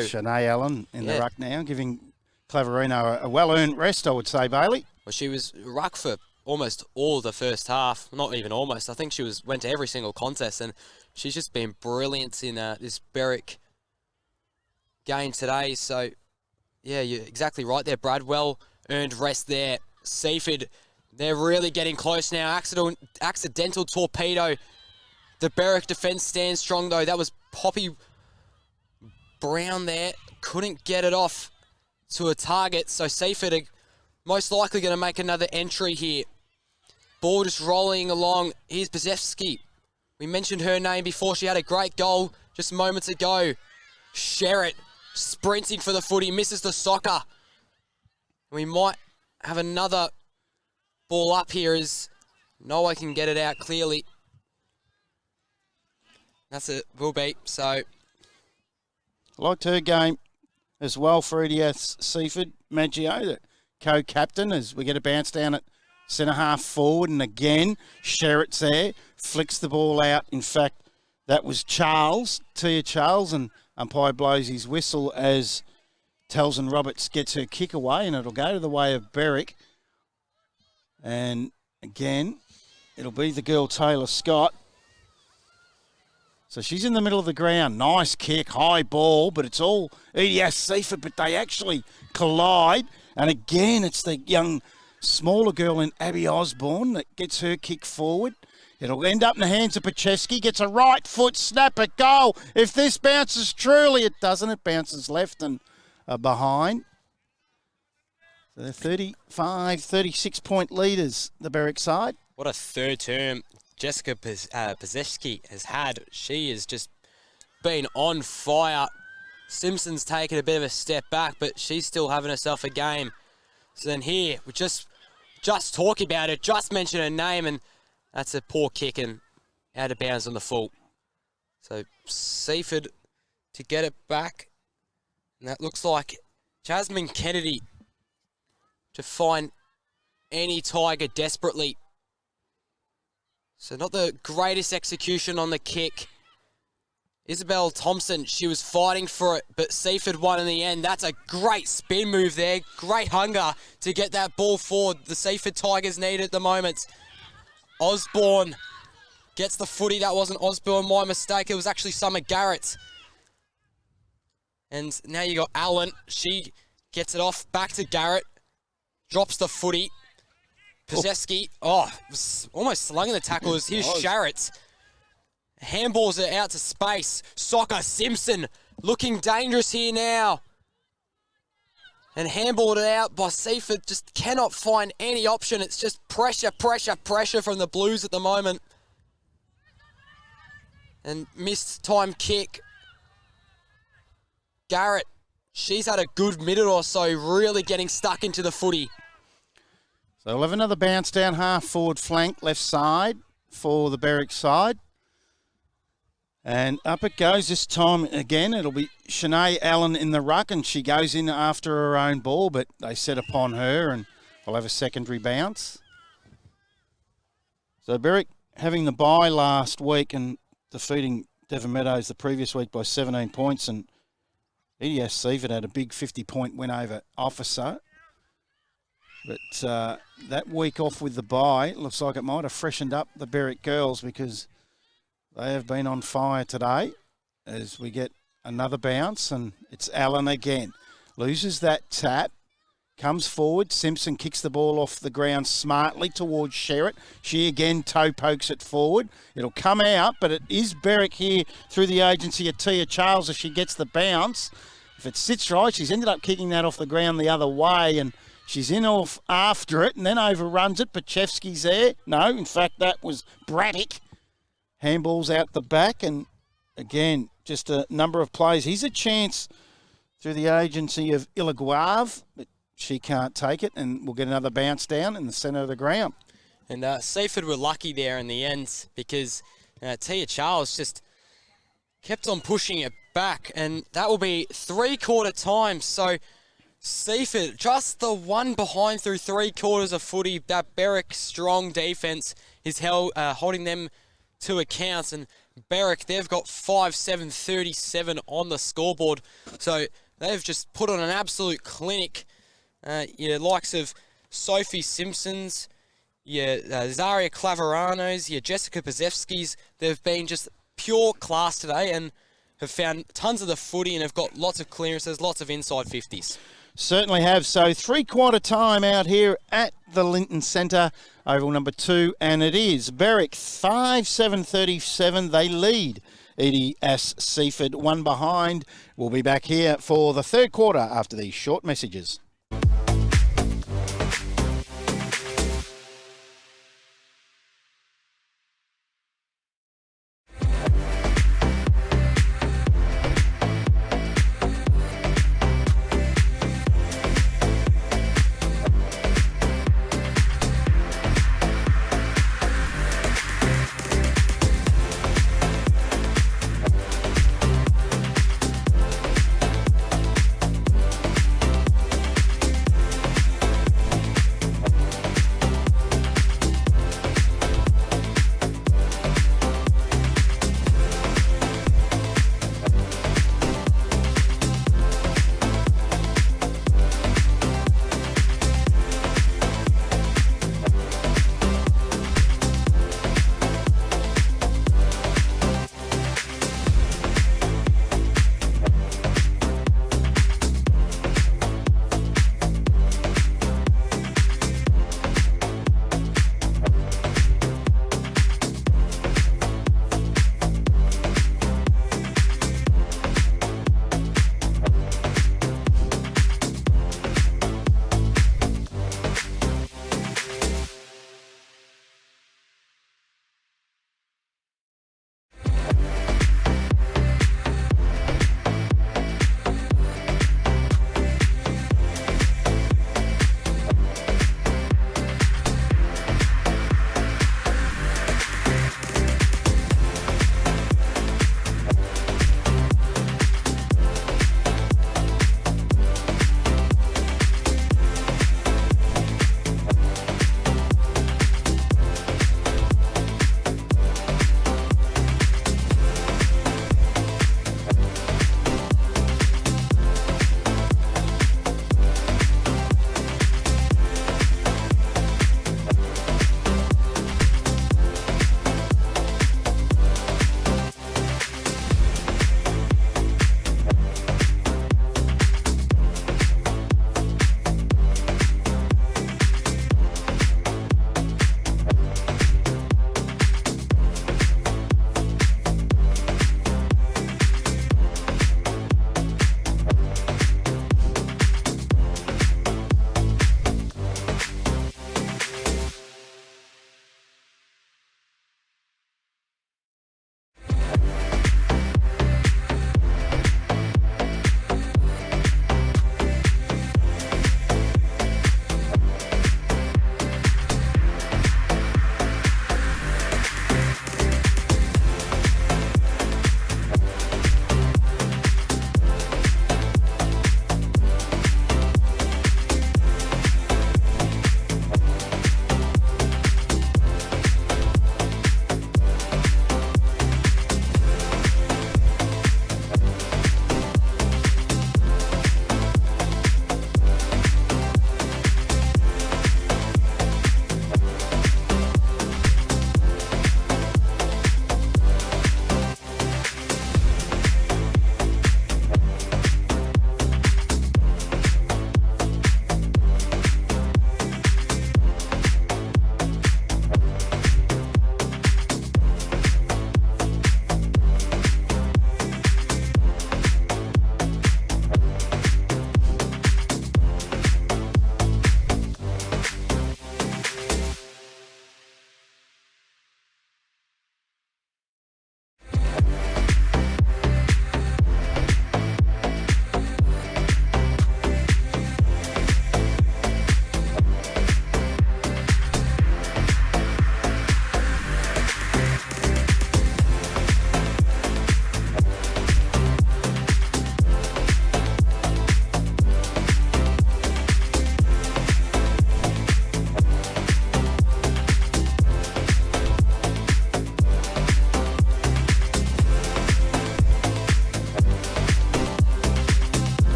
Shanae Allen in the ruck now, giving Claverino a well-earned rest, I would say, Bailey. Well, she was ruck for almost all the first half. Not even almost. I think she went to every single contest, and she's just been brilliant in this Beriwck game today. So, yeah, you're exactly right there, Brad. Well-earned rest there. Seaford, they're really getting close now. Accidental torpedo. The Beriwck defence stands strong, though. That was Poppy Brown there. Couldn't get it off to a target. So Seaford are most likely going to make another entry here. Ball just rolling along. Here's Brzezowski. We mentioned her name before. She had a great goal just moments ago. Sherritt sprinting for the footy. Misses the soccer. We might have another ball up here as Noah can get it out clearly. That's it. Will be. So Liked her game as well for EDS Seaford. Maggio, the co-captain, as we get a bounce down at centre-half forward. And again, Sherritt's there. Flicks the ball out. In fact, that was Tia Charles, and umpire blows his whistle as Telson Roberts gets her kick away, and it'll go to the way of Beriwck. And again, it'll be the girl Taylor Scott. So she's in the middle of the ground. Nice kick, high ball, but it's all EDS Seaford, but they actually collide. And again, it's the young, smaller girl in Abby Osborne that gets her kick forward. It'll end up in the hands of Pacheski. Gets a right foot snapper goal. If this bounces truly, it doesn't. It bounces left and behind. So they're 35, 36-point leaders, the Beriwck side. what a third term Jessica Brzezowski has had. She has just been on fire. Simpson's taken a bit of a step back, but she's still having herself a game. So then here, we're just talking about it, just mention her name, and that's a poor kick and out of bounds on the full. So Seaford to get it back. And that looks like Jasmine Kennedy to find any Tiger desperately. So not the greatest execution on the kick. Isabel Thompson, she was fighting for it, but Seaford won in the end. That's a great spin move there. Great hunger to get that ball forward. The Seaford Tigers need it at the moment. Osborne gets the footy. That wasn't Osborne, my mistake. It was actually Summer Garrett. And now you got Allen. She gets it off. Back to Garrett. Drops the footy. Pazewski. Was almost slung the tackles. Here's Sharrett. Handballs it out to space. Soccer Simpson looking dangerous here now. And handballed it out by Seaford. Just cannot find any option. It's just pressure from the Blues at the moment. And missed time kick. Garrett, she's had a good minute or so, really getting stuck into the footy. So we'll have another bounce down half forward flank, left side for the Beriwck side. And up it goes this time again. It'll be Shanae Allen in the ruck, and she goes in after her own ball, but they set upon her, and we'll have a secondary bounce. So Beriwck having the bye last week and defeating Devon Meadows the previous week by 17 points, and EDS Seaford had a big 50-point win over Officer. But that week off with the bye, looks like it might have freshened up the Beriwck girls, because they have been on fire today as we get another bounce, and it's Allen again. Loses that tap, comes forward. Simpson kicks the ball off the ground smartly towards Sherritt. She again toe pokes it forward. It'll come out, but it is Beriwck here through the agency of Tia Charles as she gets the bounce. If it sits right, she's ended up kicking that off the ground the other way, and she's in off after it and then overruns it. Pachevsky's there. No, in fact, that was Braddock. Handball's out the back, and again, just a number of plays. He's a chance through the agency of Ilaguave, but she can't take it, and we'll get another bounce down in the centre of the ground. And Seaford were lucky there in the end because Tia Charles just kept on pushing it back, and that will be three-quarter time. So Seaford, just the one behind through 3 quarters of footy. That Beriwck strong defence is holding them to account, and Beriwck, they've got 5-7-37 on the scoreboard. So they've just put on an absolute clinic. Your likes of Sophie Simpsons, Zaria Claveranos, Jessica Pazewskis, they've been just pure class today and have found tons of the footy and have got lots of clearances, lots of inside 50s. Certainly have. So three-quarter time out here at the Linton Centre, oval number 2, and it is Beriwck 5-7-37. They lead Edie S. Seaford, one behind. We'll be back here for the third quarter after these short messages.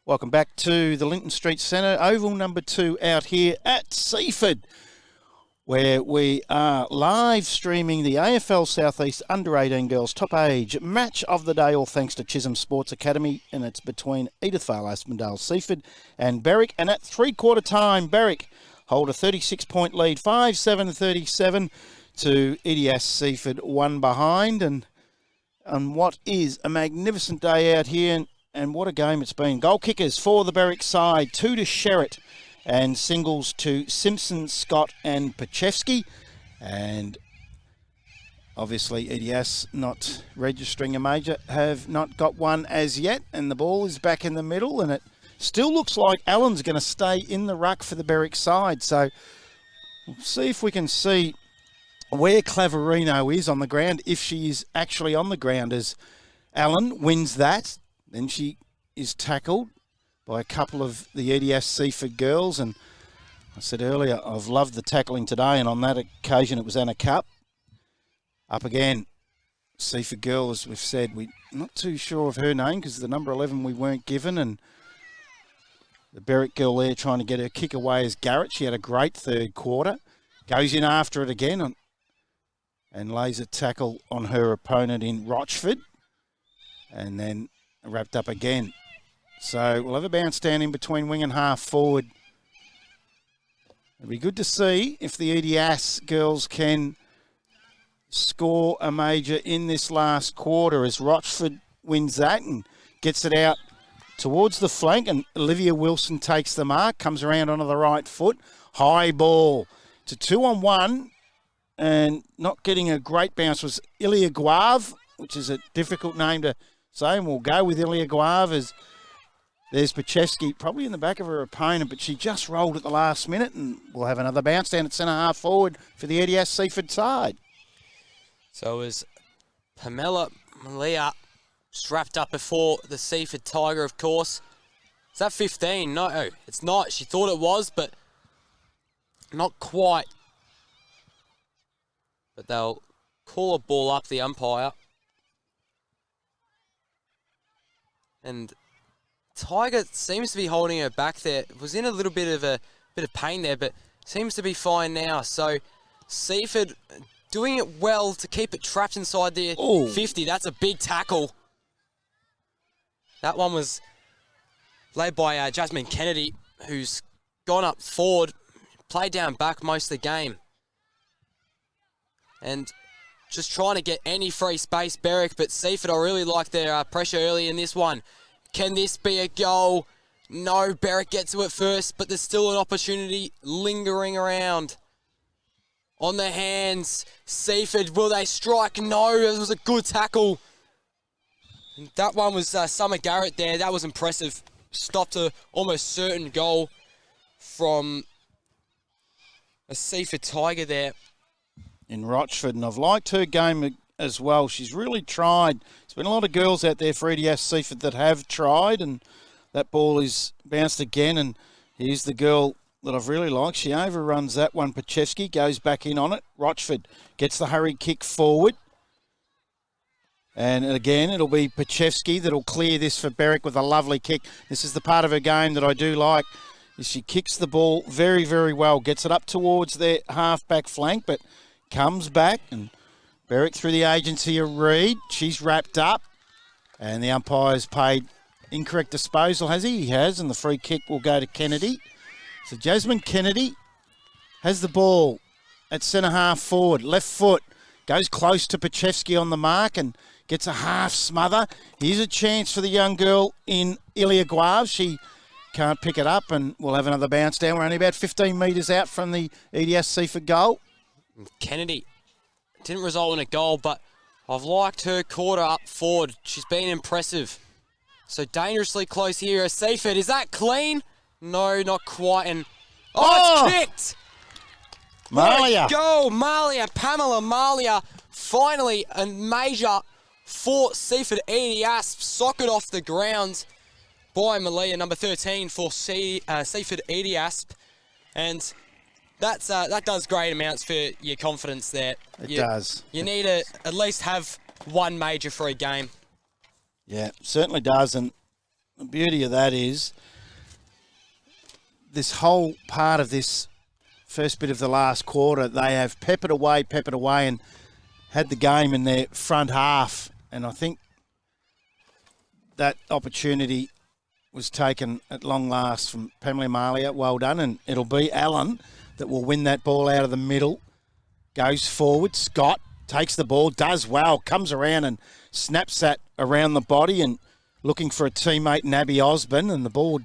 Welcome back to the Linton Street Centre, Oval number 2 out here at Seaford, where we are live streaming the AFL Southeast Under-18 Girls Top Age Match of the Day, all thanks to Chisholm Sports Academy, and it's between Edithvale, Aspendale, Seaford and Beriwck. And at three-quarter time, Beriwck hold a 36-point lead, 5-7-37 to EDS Seaford, one behind. And on what is a magnificent day out here, and what a game it's been. Goal kickers for the Beriwck side, 2 to Sherritt and singles to Simpson, Scott and Pachewski. And obviously EDS not registering a major, have not got one as yet, and the ball is back in the middle, and it still looks like Allen's going to stay in the ruck for the Beriwck side. So we'll see if we can see where Claverino is on the ground, if she is actually on the ground, as Allen wins that. Then she is tackled by a couple of the EDS Seaford girls. And I said earlier, I've loved the tackling today, and on that occasion it was Anna Cup. Up again, Seaford girl, as we've said, we're not too sure of her name because the number 11 we weren't given. And the Beriwck girl there trying to get her kick away as Garrett. She had a great third quarter. Goes in after it again and lays a tackle on her opponent in Rochford. And then wrapped up again. So we'll have a bounce down in between wing and half forward. It'll be good to see if the EDS girls can score a major in this last quarter, as Rochford wins that and gets it out towards the flank, and Olivia Wilson takes the mark, comes around onto the right foot. High ball to 2-on-1, and not getting a great bounce was Ilya Guave, which is a difficult name to say, and we'll go with Ilya Guave, as there's Pachewski probably in the back of her opponent, but she just rolled at the last minute, and we'll have another bounce down at centre half forward for the EDS Seaford side. So as Pamela Malia strapped up before the Seaford Tiger, of course. Is that 15? No, it's not. She thought it was, but not quite. But they'll call a ball up, the umpire. And Tiger seems to be holding her back there. Was in a little bit of pain there, but seems to be fine now. So Seaford doing it well to keep it trapped inside the 50. That's a big tackle. That one was laid by Jasmine Kennedy, who's gone up forward, played down back most of the game. And just trying to get any free space, Beriwck, but Seaford, I really like their pressure early in this one. Can this be a goal? No, Beriwck gets to it first, but there's still an opportunity lingering around. On the hands, Seaford, will they strike? No, it was a good tackle. And that one was Summer Garrett there. That was impressive. Stopped a almost certain goal from a Seaford Tiger there. In Rochford, and I've liked her game as well. She's really tried. There's been a lot of girls out there for EDS Seaford that have tried, and that ball is bounced again, and here's the girl that I've really liked. She overruns that one. Pachewski goes back in on it. Rochford gets the hurried kick forward. And again, it'll be Pachewski that'll clear this for Beriwck with a lovely kick. This is the part of her game that I do like, is she kicks the ball very, very well. Gets it up towards their half-back flank, but comes back, and Beriwck through the agency of Reed. She's wrapped up, and the umpire's paid incorrect disposal, has he? He has, and the free kick will go to Kennedy. So Jasmine Kennedy has the ball at centre half forward, left foot, goes close to Pachewski on the mark and gets a half smother. Here's a chance for the young girl in Ilya Guave. She can't pick it up, and we'll have another bounce down. We're only about 15 metres out from the EDS Seaford goal. Kennedy didn't result in a goal, but I've liked her quarter up forward. She's been impressive. So dangerously close here. Seaford, is that clean? No, not quite. And it's kicked. Malia. Go, Malia, Pamela Malia. Finally, a major for Seaford EDS. Socket off the ground by Malia, number 13 for Seaford EDS. And that does great amounts for your confidence there. It does. You need to at least have one major for a game. Yeah, certainly does. And the beauty of that is this whole part of this first bit of the last quarter, they have peppered away, and had the game in their front half. And I think that opportunity was taken at long last from Pamela Malia. Well done. And it'll be Allen that will win that ball out of the middle. Goes forward. Scott takes the ball, does well, comes around and snaps that around the body and looking for a teammate, Nabby Osborne, and the ball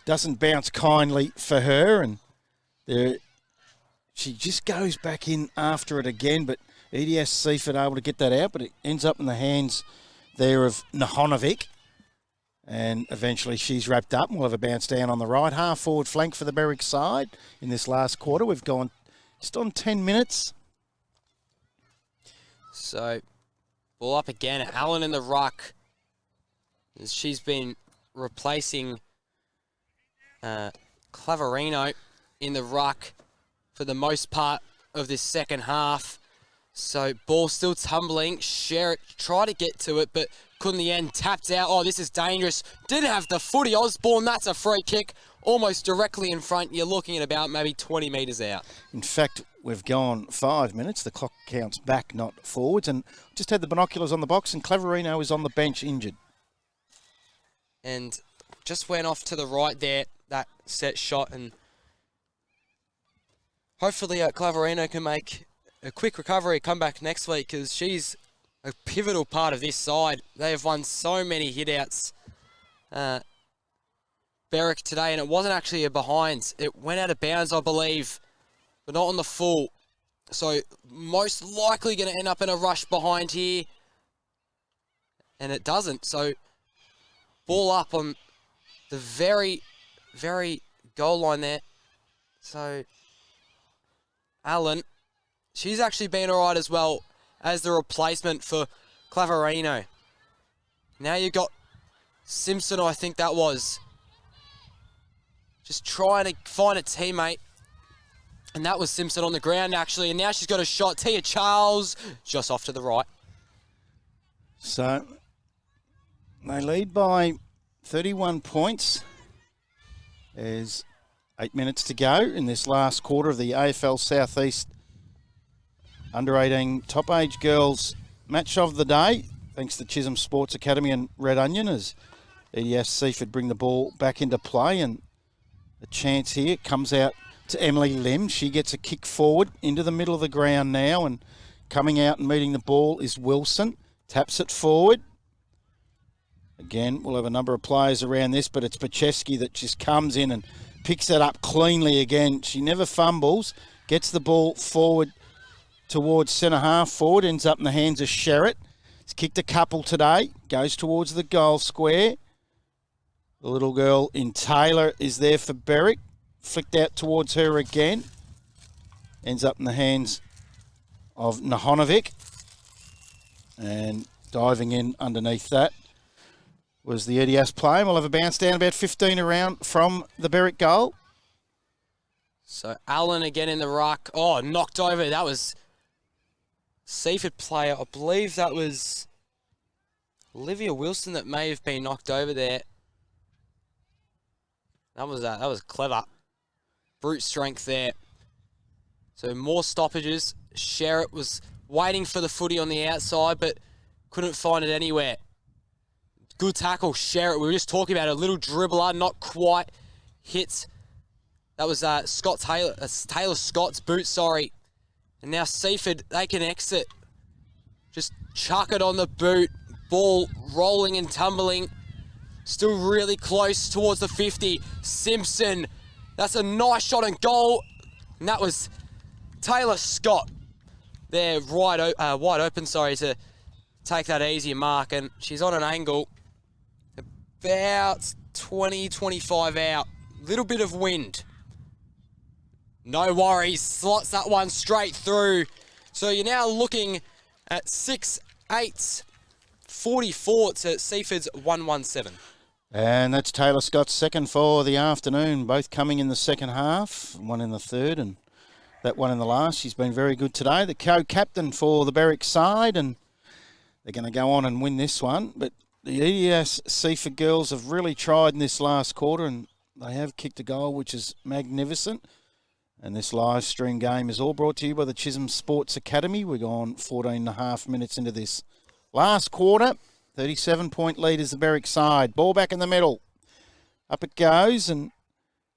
doesn't bounce kindly for her. And she just goes back in after it again, but EDS Seaford able to get that out, but it ends up in the hands there of Nahonovic. And eventually she's wrapped up and we'll have a bounce down on the right half forward flank for the Beriwck side in this last quarter. We've gone just on 10 minutes. So, ball up again. Allen in the ruck. She's been replacing Clavarino in the ruck for the most part of this second half. So, ball still tumbling. Sherritt tried to get to it, but couldn't in the end. Tapped out. Oh, this is dangerous. Didn't have the footy. Osborne, that's a free kick. Almost directly in front. You're looking at about maybe 20 metres out. In fact, we've gone 5 minutes. The clock counts back, not forwards. And just had the binoculars on the box, and Clavarino is on the bench injured. And just went off to the right there, that set shot. And hopefully Clavarino can make a quick recovery, come back next week, because she's a pivotal part of this side. They have won so many hit-outs. Beriwck today, and it wasn't actually a behind. It went out of bounds, I believe, but not on the full. So most likely going to end up in a rush behind here, and it doesn't. So ball up on the very, very goal line there. So Allen, she's actually been all right as well as the replacement for Clavarino. Now you've got Simpson, I think that was. Just trying to find a teammate. And that was Simpson on the ground, actually. And now she's got a shot. Tia Charles just off to the right. So they lead by 31 points. There's 8 minutes to go in this last quarter of the AFL Southeast Under-18 Top Age Girls Match of the Day. Thanks to Chisholm Sports Academy and Red Onion as EDS Seaford bring the ball back into play. And a chance here comes out to Emily Lim. She gets a kick forward into the middle of the ground now, and coming out and meeting the ball is Wilson. Taps it forward. Again, we'll have a number of players around this, but it's Pacheski that just comes in and picks it up cleanly again. She never fumbles. Gets the ball forward towards centre half forward. Ends up in the hands of Sherritt. He's kicked a couple today. Goes towards the goal square. The little girl in Taylor is there for Beriwck. Flicked out towards her again. Ends up in the hands of Nahonovic. And diving in underneath that was the EDS play. And we'll have a bounce down about 15 around from the Beriwck goal. So Allen again in the ruck. Oh, knocked over. That was Seaford player. I believe that was Olivia Wilson that may have been knocked over there. That was clever. Brute strength there. So more stoppages. Sherritt was waiting for the footy on the outside, but couldn't find it anywhere. Good tackle, Sherritt. We were just talking about a little dribbler, not quite hit. That was Taylor Scott's boot, sorry. And now Seaford, they can exit. Just chuck it on the boot. Ball rolling and tumbling. Still really close towards the 50. Simpson. That's a nice shot and goal. And that was Taylor Scott there wide open, to take that easier mark. And she's on an angle about 20, 25 out. Little bit of wind. No worries. Slots that one straight through. So you're now looking at 6-8, 44 to Seaford's 117. And that's Taylor Scott's second for the afternoon, both coming in the second half, one in the third and that one in the last. She's been very good today. The co-captain for the Beriwck side, and they're going to go on and win this one. But the EDS Seaford girls have really tried in this last quarter, and they have kicked a goal, which is magnificent. And this live stream game is all brought to you by the Chisholm Sports Academy. We're gone 14 and a half minutes into this last quarter. 37-point lead is the Beriwck side. Ball back in the middle. Up it goes, and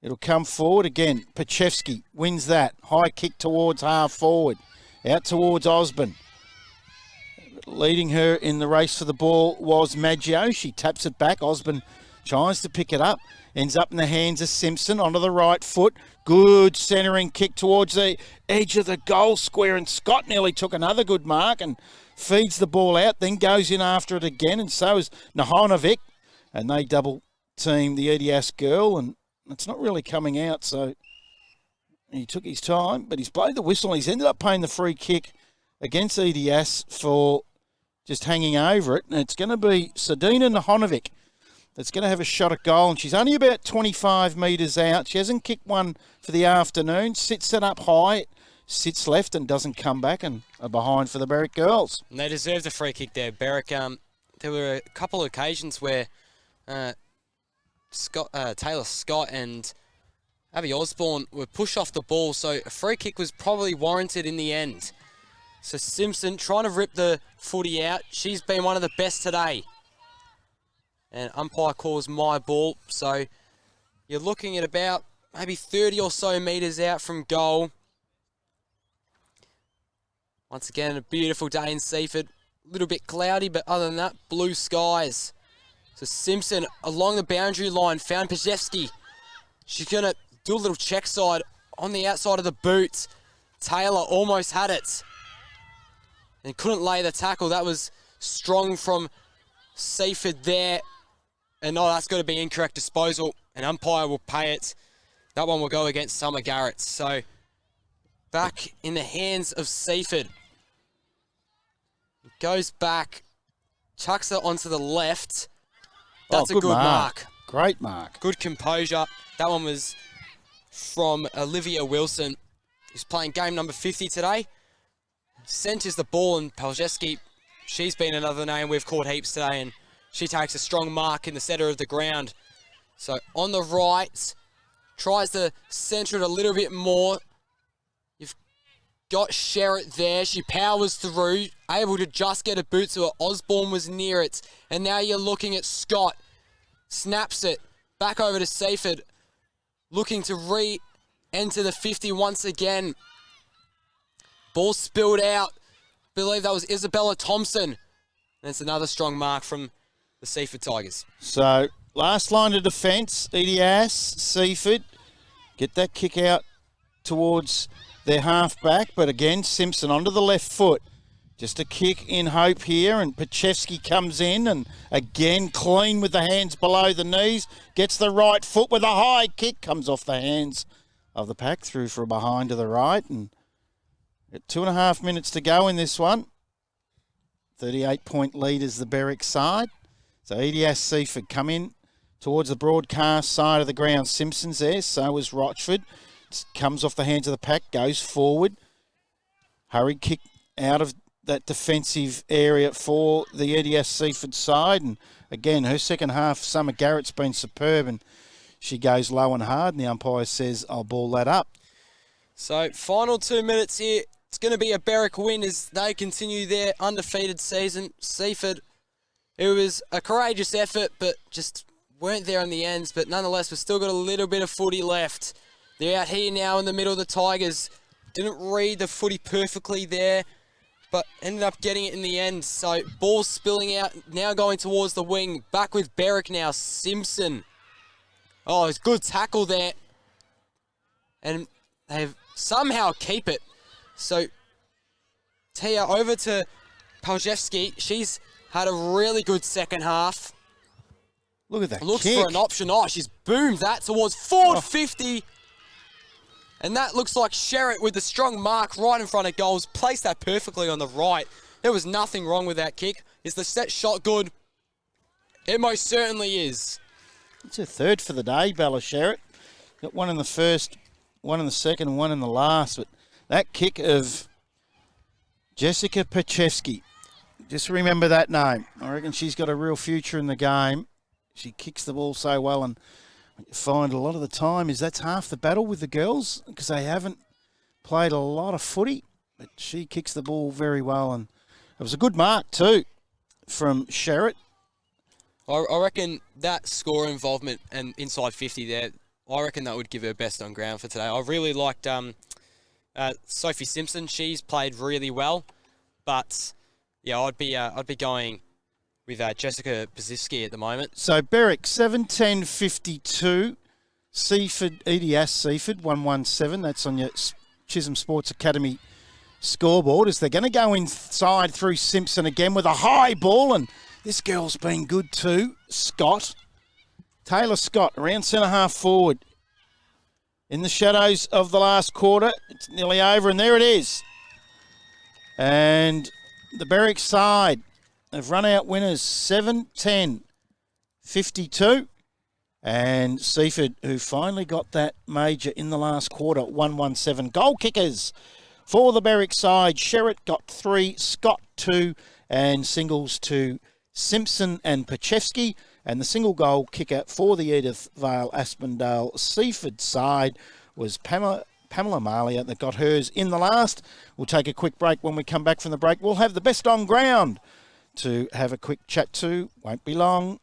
it'll come forward again. Pachewski wins that. High kick towards half forward. Out towards Osborne. Leading her in the race for the ball was Maggio. She taps it back. Osborne tries to pick it up. Ends up in the hands of Simpson onto the right foot. Good centering kick towards the edge of the goal square. And Scott nearly took another good mark and feeds the ball out. Then goes in after it again. And so is Nahonovic. And they double team the EDS girl. And it's not really coming out. So he took his time. But he's played the whistle. He's ended up paying the free kick against EDS for just hanging over it. And it's going to be Sadina Nahonovic that's going to have a shot at goal. And she's only about 25 metres out. She hasn't kicked one for the afternoon. Sits it up high, sits left and doesn't come back, and are behind for the Beriwck girls. And they deserved a free kick there. Beriwck, there were a couple of occasions where Taylor Scott and Abby Osborne were pushed off the ball, so a free kick was probably warranted in the end. So Simpson trying to rip the footy out. She's been one of the best today. And umpire calls my ball. So you're looking at about maybe 30 or so metres out from goal. Once again, a beautiful day in Seaford. A little bit cloudy, but other than that, blue skies. So Simpson along the boundary line found Pajewski. She's going to do a little check side on the outside of the boot. Taylor almost had it and couldn't lay the tackle. That was strong from Seaford there. And no, that's got to be incorrect disposal. An umpire will pay it. That one will go against Summer Garrett. So back in the hands of Seaford. Goes back, chucks it onto the left. That's a good mark. Great mark. Good composure. That one was from Olivia Wilson, who's playing game number 50 today. Centres the ball, and Paljeski, she's been another name we've caught heaps today, and she takes a strong mark in the centre of the ground. So on the right, tries to centre it a little bit more. You've got Sherritt there. She powers through, able to just get a boot to it. Osborne was near it. And now you're looking at Scott. Snaps it back over to Seaford. Looking to re-enter the 50 once again. Ball spilled out. Believe that was Isabella Thompson. And it's another strong mark from the Seaford Tigers. So, last line of defence, EDS, Seaford. Get that kick out towards their half-back. But again, Simpson onto the left foot. Just a kick in hope here, and Pachewski comes in, and again clean with the hands below the knees. Gets the right foot with a high kick. Comes off the hands of the pack, through for a behind to the right. And at 2.5 minutes to go in this one. 38-point lead is the Beriwck side. So EDS Seaford come in towards the broadcast side of the ground. Simpson's there, so is Rochford. Comes off the hands of the pack, goes forward. Hurried kick out of that defensive area for the EDS Seaford side. And again, her second half, Summer Garrett's been superb, and she goes low and hard, and the umpire says, I'll ball that up. So final 2 minutes here. It's going to be a Beriwck win as they continue their undefeated season. Seaford, it was a courageous effort, but just weren't there in the ends. But nonetheless, we've still got a little bit of footy left. They're out here now in the middle of the Tigers. Didn't read the footy perfectly there, but ended up getting it in the end. So ball spilling out, now going towards the wing. Back with Beriwck now, Simpson. Oh, it's good tackle there. And they've somehow keep it. So Tia over to Paljevski. She's had a really good second half. Look at that Looks kick. for an option. Oh, she's boomed that towards forward 50. And that looks like Sherritt with the strong mark right in front of goals. Placed that perfectly on the right. There was nothing wrong with that kick. Is the set shot good? It most certainly is. It's her third for the day, Bella Sherritt. Got one in the first, one in the second, and one in the last. But that kick of Jessica Pachewski Just remember that name. I reckon she's got a real future in the game. She kicks the ball so well, and what you find a lot of the time is that's half the battle with the girls because they haven't played a lot of footy. But she kicks the ball very well, and it was a good mark too from Sherritt. I reckon that score involvement and inside 50 there, I reckon that would give her best on ground for today. I really liked Sophie Simpson. She's played really well, but yeah, I'd be going with Jessica Pazisky at the moment. So Beriwck 7:10:52, Seaford EDS Seaford 117. That's on your Chisholm Sports Academy scoreboard. As they're going to go inside through Simpson again with a high ball, and this girl's been good too. Taylor Scott around centre half forward. In the shadows of the last quarter, it's nearly over, and there it is. And the Beriwck side have run out winners 7:10:52. And Seaford, who finally got that major in the last quarter, 117. Goal kickers for the Beriwck side. Sherritt got 3, Scott 2, and singles to Simpson and Pachevsky. And the single goal kicker for the Edith Vale Aspendale Seaford side was Pamela Malia that got hers in the last. We'll take a quick break. When we come back from the break, we'll have the best on ground to have a quick chat to. Won't be long.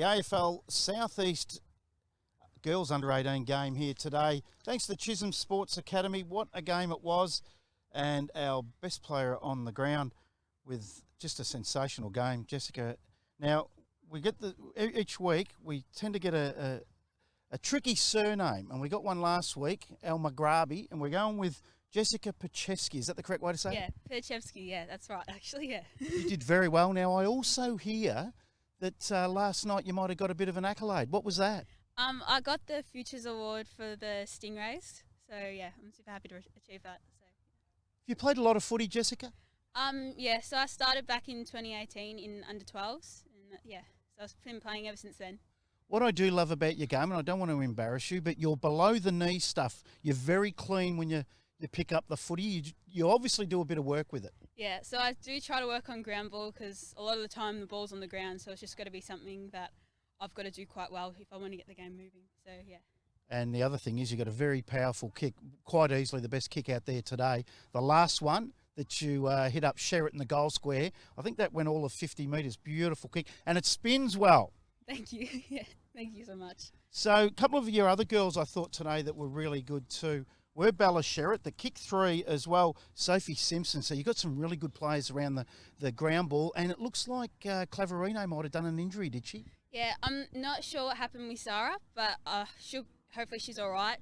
the AFL Southeast Girls Under 18 game here today. Thanks to the Chisholm Sports Academy. What a game it was. And our best player on the ground with just a sensational game, Jessica. Now, we get each week we tend to get a tricky surname, and we got one last week, El Maghrabi, and we're going with Jessica Paczewski. Is that the correct way to say it? Yeah, Paczewski, yeah, that's right, actually, yeah. You did very well. Now, I also hear that last night you might have got a bit of an accolade. What was that? I got the Futures Award for the Stingrays, so yeah, I'm super happy to achieve that. So. Have you played a lot of footy, Jessica? Yeah, so I started back in 2018 in under 12s, and yeah, so I've been playing ever since then. What I do love about your game, and I don't want to embarrass you, but your below the knee stuff, you're very clean when you pick up the footy. You obviously do a bit of work with it. Yeah, so I do try to work on ground ball because a lot of the time the ball's on the ground, so it's just got to be something that I've got to do quite well if I want to get the game moving. So yeah. And the other thing is you've got a very powerful kick, quite easily the best kick out there today. The last one that you hit up Sherritt in the goal square, I think that went all of 50 metres. Beautiful kick, and it spins well. Thank you. Yeah, thank you so much. So a couple of your other girls I thought today that were really good too were Bella Sherritt, the kick three as well, Sophie Simpson. So you've got some really good players around the ground ball, and it looks like Claverino might have done an injury, did she? Yeah, I'm not sure what happened with Sarah, but hopefully she's all right,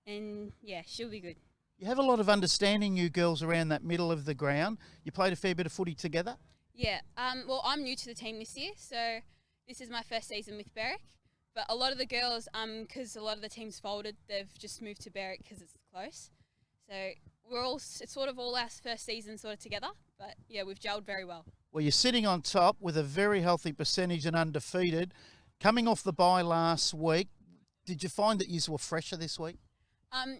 and yeah, she'll be good. You have a lot of understanding, you girls, around that middle of the ground. You played a fair bit of footy together? Yeah, well, I'm new to the team this year, so this is my first season with Beriwck. But a lot of the girls, because a lot of the teams folded, they've just moved to Beriwck because it's close. So it's sort of all our first season sort of together, but yeah, we've gelled very well. Well, you're sitting on top with a very healthy percentage and undefeated. Coming off the bye last week, did you find that you were fresher this week?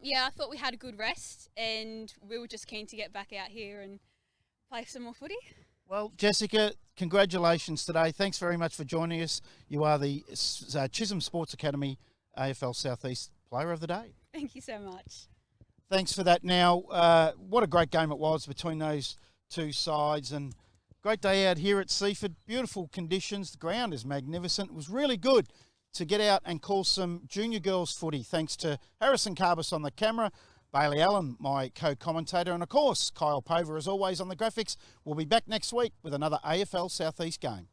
Yeah, I thought we had a good rest, and we were just keen to get back out here and play some more footy. Well, Jessica, congratulations today. Thanks very much for joining us. You are the Chisholm Sports Academy AFL Southeast Player of the Day. Thank you so much. Thanks for that. Now, what a great game it was between those two sides, and great day out here at Seaford. Beautiful conditions. The ground is magnificent. It was really good to get out and call some junior girls footy. Thanks to Harrison Carbis on the camera, Bailey Allen, my co-commentator, and of course, Kyle Pover, as always, on the graphics. We'll be back next week with another AFL Southeast game.